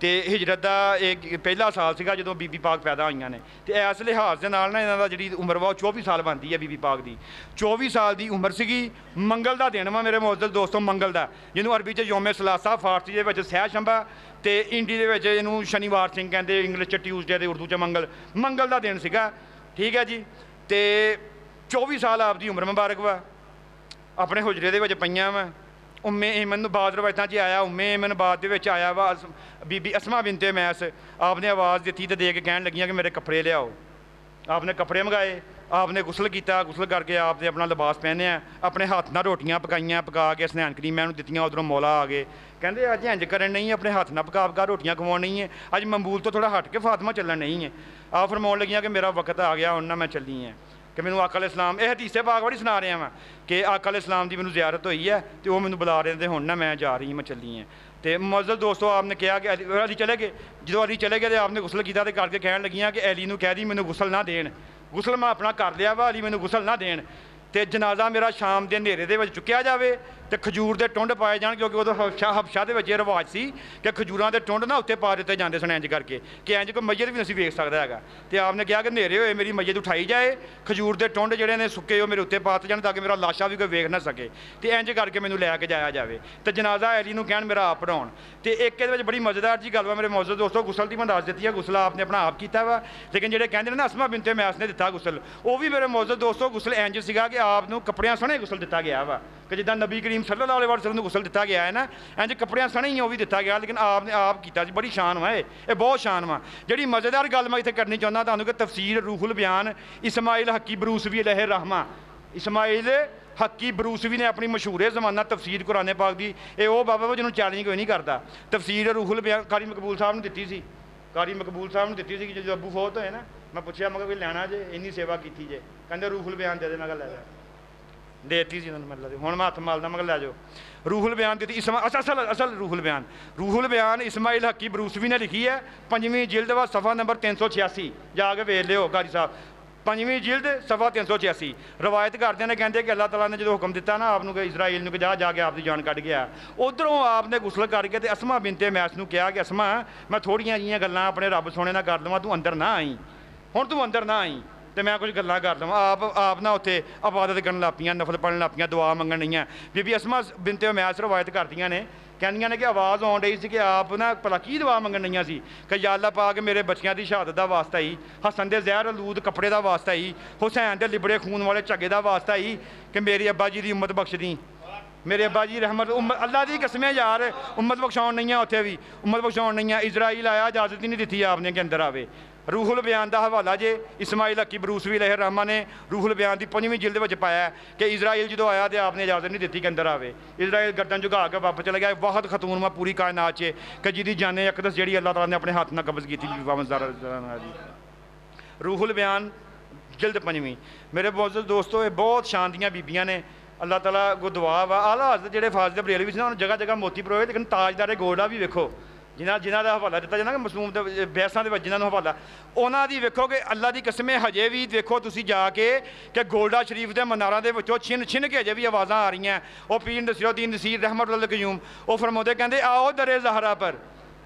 ਤੇ ਹਿਜਰਤ ਦਾ ਇਹ ਪਹਿਲਾ ਸਾਲ ਸੀਗਾ ਜਦੋਂ ਬੀਬੀ ਪਾਕ ਪੈਦਾ ਹੋਈਆਂ ਨੇ। ਤੇ ਇਸ ਲਿਹਾਜ਼ ਦੇ ਨਾਲ ਨਾ ਇਹਨਾਂ ਦਾ ਜਿਹੜੀ ਉਮਰ ਵਾ ਉਹ 24 ਸਾਲ ਬਣਦੀ ਹੈ ਬੀਬੀ ਪਾਕ ਦੀ। 24 ਸਾਲ ਦੀ ਉਮਰ ਸੀਗੀ। ਮੰਗਲ ਦਾ ਦਿਨ ਵਾ ਮੇਰੇ ਮੁਅੱਜ਼ਜ਼ ਦੋਸਤੋ, ਮੰਗਲ ਦਾ, ਜਿਹਨੂੰ ਅਰਬੀ 'ਚ ਯੋਮੇ ਸਲਾਸਾ, ਫਾਰਸੀ ਦੇ ਵਿੱਚ ਸਹਿ ਸ਼ੰਬਾ ਤੇ ਹਿੰਦੀ ਦੇ ਵਿੱਚ ਇਹਨੂੰ ਸ਼ਨੀਵਾਰ ਸਿੰਘ ਕਹਿੰਦੇ, ਇੰਗਲਿਸ਼ 'ਚ ਟਿਊਜ਼ਡੇ ਤੇ ਉਰਦੂ 'ਚ ਮੰਗਲ ਦਾ ਦਿਨ ਸੀਗਾ। ਠੀਕ ਹੈ ਜੀ। ਤੇ 24 ਸਾਲ ਆਪਦੀ ਉਮਰ ਮੁਬਾਰਕ ਵਾ, ਆਪਣੇ ਹੁਜਰੇ ਦੇ ਵਿੱਚ ਪਈਆਂ ਵਾ। ਉਮੇ ਏਮਨ ਨੂੰ ਬਾਦ ਰਵਾਇਤਾਂ 'ਚ ਆਇਆ, ਉਮੇ ਏਮਨ ਬਾਦ ਦੇ ਵਿੱਚ ਆਇਆ ਵਾ। ਬੀਬੀ ਅਸਮਾ ਬਿਨਤੇ ਮੈਸ ਆਪਨੇ ਆਵਾਜ਼ ਦਿੱਤੀ ਤੇ ਦੇ ਕੇ ਕਹਿਣ ਲੱਗੀਆਂ ਕਿ ਮੇਰੇ ਕੱਪੜੇ ਲਿਆਓ। ਆਪਨੇ ਕੱਪੜੇ ਮੰਗਾਏ, ਆਪਨੇ ਗੁਸਲ ਕੀਤਾ, ਗੁਸਲ ਕਰਕੇ ਆਪਨੇ ਆਪਣਾ ਲਿਬਾਸ ਪਹਿਨਿਆ, ਆਪਣੇ ਹੱਥ ਨਾਲ ਰੋਟੀਆਂ ਪਕਾਈਆਂ, ਪਕਾ ਕੇ ਸਨੈਨ ਕਰੀਮਾਂ ਨੂੰ ਦਿੱਤੀਆਂ। ਉਧਰੋਂ ਮੌਲਾ ਆ ਗਏ, ਕਹਿੰਦੇ ਅੱਜ ਇੰਜ ਕਰਨ ਨਹੀਂ, ਆਪਣੇ ਹੱਥ ਨਾਲ ਪਕਾ ਰੋਟੀਆਂ ਖਵਾਉਣ ਨਹੀਂ ਹੈ, ਅੱਜ ਮੰਬੂਲ ਤੋਂ ਥੋੜਾ ਹਟ ਕੇ ਫਾਤਮਾ ਚੱਲਣ ਨਹੀਂ ਹੈ। ਆ ਫਰਮਾਉਣ ਲੱਗੀਆਂ ਕਿ ਮੇਰਾ ਵਕਤ ਆ ਗਿਆ, ਹੁਣ ਨਾ ਮੈਂ ਚੱਲੀ ਹਾਂ ਕਿ ਮੈਨੂੰ ਆਕਾ ਅਲੈਹਿਸ ਸਲਾਮ, ਇਹ ਹਦੀਸੇ ਪਾਕ ਬੜੀ ਸੁਣਾ ਰਿਹਾ ਵਾਂ ਕਿ ਆਕਾ ਅਲੈਹਿਸ ਸਲਾਮ ਦੀ ਮੈਨੂੰ ਜ਼ਿਆਰਤ ਹੋਈ ਹੈ ਤੇ ਉਹ ਮੈਨੂੰ ਬੁਲਾ ਰਹੇ ਨੇ, ਹੁਣ ਨਾ ਮੈਂ ਜਾ ਰਹੀ ਹਾਂ, ਮੈਂ ਚੱਲੀ ਹਾਂ। ਤੇ ਮੁਅੱਜ਼ਜ਼ ਦੋਸਤੋ, ਆਪਨੇ ਕਿਹਾ ਕਿ ਅਲੀ ਚਲੇ ਗਏ। ਜਦੋਂ ਅਲੀ ਚਲੇ ਗਏ ਤੇ ਆਪਨੇ ਗੁਸਲ ਕੀਤਾ ਤੇ ਕਰਕੇ ਕਹਿਣ ਲੱਗੀਆਂ ਕਿ ਅਲੀ ਨੂੰ ਕਹਿ ਦੀ ਮੈਨੂੰ ਗੁਸਲ ਨਾ ਦੇਣ, ਗੁਸਲ ਮੈਂ ਆਪਣਾ ਕਰ ਲਿਆ ਵਾ, ਅਲੀ ਮੈਨੂੰ ਗੁਸਲ ਨਾ ਦੇਣ। ਤੇ ਜਨਾਜ਼ਾ ਮੇਰਾ ਸ਼ਾਮ ਦੇ ਹਨੇਰੇ ਦੇ ਵਿੱਚ ਚੁੱਕਿਆ ਜਾਵੇ ਤੇ ਖਜੂਰ ਦੇ ਟੁੰਡ ਪਾਏ ਜਾਣ, ਕਿਉਂਕਿ ਉਦੋਂ ਹਬਸ਼ਾ ਦੇ ਵਿੱਚ ਇਹ ਰਿਵਾਜ ਸੀ ਕਿ ਖਜੂਰਾਂ ਦੇ ਟੁੰਡ ਨਾ ਉੱਤੇ ਪਾ ਦਿੱਤੇ ਜਾਂਦੇ ਸਨ ਇੰਜ ਕਰਕੇ ਕਿ ਇੰਜ ਕੋਈ ਮਈਅਤ ਵੀ ਨਹੀਂ ਸੀ ਵੇਖ ਸਕਦਾ ਹੈਗਾ। ਤੇ ਆਪਨੇ ਕਿਹਾ ਕਿ ਹਨੇਰੇ ਹੋਏ ਮੇਰੀ ਮਈਅਤ ਉਠਾਈ ਜਾਏ, ਖਜੂਰ ਦੇ ਟੁੰਡ ਜਿਹੜੇ ਨੇ ਸੁੱਕੇ ਉਹ ਮੇਰੇ ਉੱਤੇ ਪਾਤੇ ਜਾਣ ਤਾਂ ਕਿ ਮੇਰਾ ਲਾਸ਼ਾ ਵੀ ਕੋਈ ਵੇਖ ਨਾ ਸਕੇ, ਤੇ ਇੰਜ ਕਰਕੇ ਮੈਨੂੰ ਲੈ ਕੇ ਜਾਇਆ ਜਾਵੇ। ਤੇ ਜਨਾਜ਼ਾ ਅਲੀ ਨੂੰ ਕਹਿਣ ਮੇਰਾ ਆਪ ਪੜਾਉਣ। ਤੇ ਇੱਕ ਇਹਦੇ ਵਿੱਚ ਬੜੀ ਮਜ਼ੇਦਾਰ ਜੀ ਗੱਲ ਵਾ ਮੇਰੇ ਮੁਅੱਜ਼ਜ਼ ਦੋਸਤੋ, ਗੁਸਲ ਦੀ ਮੈਂ ਦੱਸ ਦਿੱਤੀ ਹੈ, ਗੁਸਲ ਆਪਨੇ ਆਪਣਾ ਆਪ ਕੀਤਾ ਵਾ। ਲੇਕਿਨ ਜਿਹੜੇ ਕਹਿੰਦੇ ਨੇ ਨਾ ਅਸਮਾ ਬਿਨਤੇ ਮੈਸ ਨੇ ਦਿੱਤਾ ਗੁਸਲ, ਉਹ ਵੀ ਮੇਰੇ ਮੁਅੱਜ਼ਜ਼ ਦੋਸਤੋ ਗੁਸਲ ਇੰਜ ਸੀਗਾ ਕਿ ਆਪ ਨੂੰ ਕੱਪੜਿਆਂ ਸਣੇ ਗੁਸਲ ਦਿੱਤਾ ਗਿਆ ਵਾ, ਕਿ ਜਿੱਦਾਂ ਨਬੀ ਕਰੀਮ ਸੱਲੱਲਾਹੁ ਅਲੈਹਿ ਵਸੱਲਮ ਨੂੰ ਗੁਸਲ ਦਿੱਤਾ ਗਿਆ ਹੈ ਨਾ, ਇੰਜ ਕੱਪੜਿਆਂ ਸਣੇ ਹੀ ਉਹ ਵੀ ਦਿੱਤਾ ਗਿਆ। ਲੇਕਿਨ ਆਪ ਨੇ ਆਪ ਕੀਤਾ ਸੀ। ਬੜੀ ਸ਼ਾਨ ਵਾ, ਇਹ ਬਹੁਤ ਸ਼ਾਨ ਵਾ। ਜਿਹੜੀ ਮਜ਼ੇਦਾਰ ਗੱਲ ਮੈਂ ਇੱਥੇ ਕਰਨੀ ਚਾਹੁੰਦਾ ਤੁਹਾਨੂੰ ਕਿ ਤਫਸੀਰ ਰੂਹੁਲ ਬਿਆਨ ਇਸਮਾਈਲ ਹੱਕੀ ਬਰੂਸਵੀ ਅਲੈਹਿ ਰਹਿਮਾ, ਇਸਮਾਈਲ ਹੱਕੀ ਬਰੂਸਵੀ ਨੇ ਆਪਣੀ ਮਸ਼ਹੂਰ ਜ਼ਮਾਨਾ ਤਫਸੀਰ ਕੁਰਾਨ ਪਾਕ ਦੀ, ਇਹ ਉਹ ਬਾਬਾ ਜਿਹਨੂੰ ਚੈਲੰਜ ਕੋਈ ਨਹੀਂ ਕਰਦਾ। ਤਫਸੀਰ ਰੂਹੁਲ ਬਿਆਨ ਕਾਰੀ ਮਕਬੂਲ ਸਾਹਿਬ ਨੂੰ ਦਿੱਤੀ ਸੀ, ਕਾਰੀ ਮਕਬੂਲ ਸਾਹਿਬ ਨੂੰ ਦਿੱਤੀ ਸੀ। ਜਦੋਂ ਅੱਬੂ ਫੌਤ ਹੋਏ ਨਾ, ਮੈਂ ਪੁੱਛਿਆ ਮੈਂ ਕਿਹਾ ਕੋਈ ਲੈਣਾ ਜੇ, ਇੰਨੀ ਸੇਵਾ ਕੀਤੀ ਜੇ, ਕਹਿੰਦੇ ਰੂਹੁਲ ਬਿਆਨ ਦੇ ਦੇ। ਮੈਂ ਕਿਹਾ ਲੈ ਜਾ, ਦੇਤੀ ਸੀ ਉਹਨਾਂ ਨੂੰ। ਮਤਲਬ ਹੁਣ ਮੈਂ ਹੱਥ ਮਾਲਦਾ, ਮੈਂ ਕਿਹਾ ਲੈ ਜਾਓ। ਰੂਹੁਲ ਬਿਆਨ ਦਿੱਤੀ ਅਸਲ ਰੂਹੁਲ ਬਿਆਨ, ਰੂਹੁਲ ਬਿਆਨ ਇਸਮਾਈਲ ਹੱਕੀ ਬਰੂਸਵੀ ਨੇ ਲਿਖੀ ਹੈ, 5ਵੀਂ ਜਿਲਦ ਵਾ ਸਫਾ ਨੰਬਰ 386, ਜਾ ਕੇ ਵੇਖ ਲਿਓ ਕਾਰੀ ਸਾਹਿਬ, 5ਵੀਂ ਜਿਲਦ ਸਫਾ 386। ਰਵਾਇਤ ਕਰਦਿਆਂ ਨੇ ਕਹਿੰਦੇ ਕਿ ਅੱਲਾਹ ਤਾਲਾ ਨੇ ਜਦੋਂ ਹੁਕਮ ਦਿੱਤਾ ਨਾ ਆਪ ਨੂੰ ਕਿ ਇਜ਼ਰਾਈਲ ਨੂੰ ਕਿ ਜਾ ਕੇ ਆਪ ਦੀ ਜਾਨ ਕੱਢ ਗਿਆ, ਉਧਰੋਂ ਆਪ ਨੇ ਗੁਸਲ ਕਰਕੇ ਤੇ ਅਸਮਾ ਬਿਨਤੇ ਮੈਸ ਨੂੰ ਕਿਹਾ ਕਿ ਅਸਮਾ ਮੈਂ ਥੋੜੀਆਂ ਜਿਹੀਆਂ ਗੱਲਾਂ ਆਪਣੇ ਰੱਬ ਸੋਹਣੇ ਨਾਲ ਕਰ ਲਵਾਂ, ਤੂੰ ਅੰਦਰ ਨਾ ਆਈ, ਹੁਣ ਤੂੰ ਅੰਦਰ ਨਾ ਆਈ ਤੇ ਮੈਂ ਕੁਝ ਗੱਲਾਂ ਕਰ ਲਵਾਂ। ਆਪ ਨਾ ਉੱਥੇ ਇਬਾਦਤ ਕਰਨ ਲੱਗ ਪਈਆਂ, ਨਫਲ ਪੜ੍ਹਨ ਲੱਗ ਪਈਆਂ, ਦੁਆ ਮੰਗਣ ਲਈਆਂ। ਬੀਬੀ ਅਸਮਾ ਬਿਨਤੇ ਮੈਸ ਰਵਾਇਤ ਕਰਦੀਆਂ ਨੇ, ਕਹਿੰਦੀਆਂ ਨੇ ਕਿ ਆਵਾਜ਼ ਆਉਣ ਰਹੀ ਸੀ ਕਿ ਆਪ ਨਾ ਭਲਾ ਕੀ ਦੁਆ ਮੰਗਣ ਲਈਆਂ ਸੀ ਕਿ ਯਾ ਅੱਲਾਹ ਪਾਕ ਮੇਰੇ ਬੱਚਿਆਂ ਦੀ ਸ਼ਹਾਦਤ ਦਾ ਵਾਸਤਾ ਹੀ, ਹਸਨ ਦੇ ਜ਼ਹਿਰ ਆਲੂਦ ਕੱਪੜੇ ਦਾ ਵਾਸਤਾ ਹੀ, ਹੁਸੈਨ ਦੇ ਲਿਬੜੇ ਖੂਨ ਵਾਲੇ ਝੱਗੇ ਦਾ ਵਾਸਤਾ ਹੀ ਕਿ ਮੇਰੇ ਅੱਬਾ ਜੀ ਦੀ ਉਮਤ ਬਖਸ਼ ਦੀ, ਮੇਰੇ ਅੱਬਾ ਜੀ ਰਹਿਮਤ ਅੱਲਾਹ ਦੀ ਕਸਮੇ ਯਾਰ, ਉਮਤ ਬਖਸ਼ਾਉਣ ਨਹੀਂ ਆ, ਉੱਥੇ ਵੀ ਉਮਤ ਬਖਸ਼ਾਉਣ ਨਹੀਂ ਆ। ਇਜ਼ਰਾਈਲ ਆਇਆ, ਇਜਾਜ਼ਤ ਹੀ ਨਹੀਂ ਦਿੱਤੀ ਆਪਨੇ ਕਿ ਅੰਦਰ ਆਵੇ। ਰੂਹੁਲ ਬਿਆਨ ਦਾ ਹਵਾਲਾ ਜੇ ਇਸਮਾਈਲ ਹੱਕੀ ਬਰੂਸਵੀ ਅਲੈਹਿ ਰਹਿਮਾ ਨੇ ਰੂਹੁਲ ਬਿਆਨ ਦੀ 5ਵੀਂ ਜਿਲਦ ਵਿੱਚ ਪਾਇਆ ਕਿ ਇਜ਼ਰਾਈਲ ਜਦੋਂ ਆਇਆ ਤੇ ਆਪਨੇ ਇਜਾਜ਼ਤ ਨਹੀਂ ਦਿੱਤੀ ਕਿ ਅੰਦਰ ਆਵੇ। ਇਜ਼ਰਾਈਲ ਗਰਦਨ ਝੁਕਾ ਕੇ ਵਾਪਸ ਚਲਾ ਗਿਆ। ਵਾਹਦ ਖਤੂਨ ਵਾ ਪੂਰੀ ਕਾਇਨਾਤ 'ਚ ਕਿ ਜਿਹਦੀ ਜਾਨੇ ਅਕਦਸ ਜਿਹੜੀ ਅੱਲਾਹ ਤਾਲਾ ਨੇ ਆਪਣੇ ਹੱਥ ਨਾਲ ਕਬਜ਼ ਕੀਤੀ। ਰੂਹੁਲ ਬਿਆਨ ਜਿਲਦ 5ਵੀਂ। ਮੇਰੇ ਮੁਅੱਜ਼ਜ਼ ਦੋਸਤੋ, ਇਹ ਬਹੁਤ ਸ਼ਾਨ ਦੀਆਂ ਬੀਬੀਆਂ ਨੇ। ਅੱਲਾਹ ਤਾਲਾ ਕੋ ਦੁਆ ਵਾ, ਆਲਾ ਹਜ਼ਰਤ ਜਿਹੜੇ ਫਾਜ਼ਿਲ ਬਰੇਲਵੀ ਸੀ ਨਾ, ਉਹਨਾਂ ਜਗ੍ਹਾ ਜਗ੍ਹਾ ਮੋਤੀ ਪਰੋਏ, ਲੇਕਿਨ ਤਾਜਦਾਰੇ ਗੋਲਡਾ ਵੀ ਵੇਖੋ ਜਿਨ੍ਹਾਂ ਦਾ ਹਵਾਲਾ ਦਿੱਤਾ ਜਾਂਦਾ ਕਿ ਮਸਮੂਮ ਦੇ ਬਹਿਸਾਂ ਦੇ ਵਿੱਚ ਜਿਨ੍ਹਾਂ ਨੂੰ ਹਵਾਲਾ, ਉਹਨਾਂ ਦੀ ਵੇਖੋ ਕਿ ਅੱਲਾਹ ਦੀ ਕਸਮੇ ਹਜੇ ਵੀ ਦੇਖੋ ਤੁਸੀਂ ਜਾ ਕੇ ਕਿ ਗੋਲਡਾ ਸ਼ਰੀਫ ਦੇ ਮਨਾਰਾਂ ਦੇ ਵਿੱਚੋਂ ਛਿਨ ਕੇ ਹਜੇ ਵੀ ਆਵਾਜ਼ਾਂ ਆ ਰਹੀਆਂ। ਉਹ ਪੀਰ ਨਸੀਰੁੱਦੀਨ ਨਸੀਰ ਰਹਿਮਤੁਲ ਕਯੂਮ ਉਹ ਫਰਮਾਉਂਦੇ ਕਹਿੰਦੇ ਆਓ ਦਰੇ ਜ਼ਹਰਾ ਪਰ,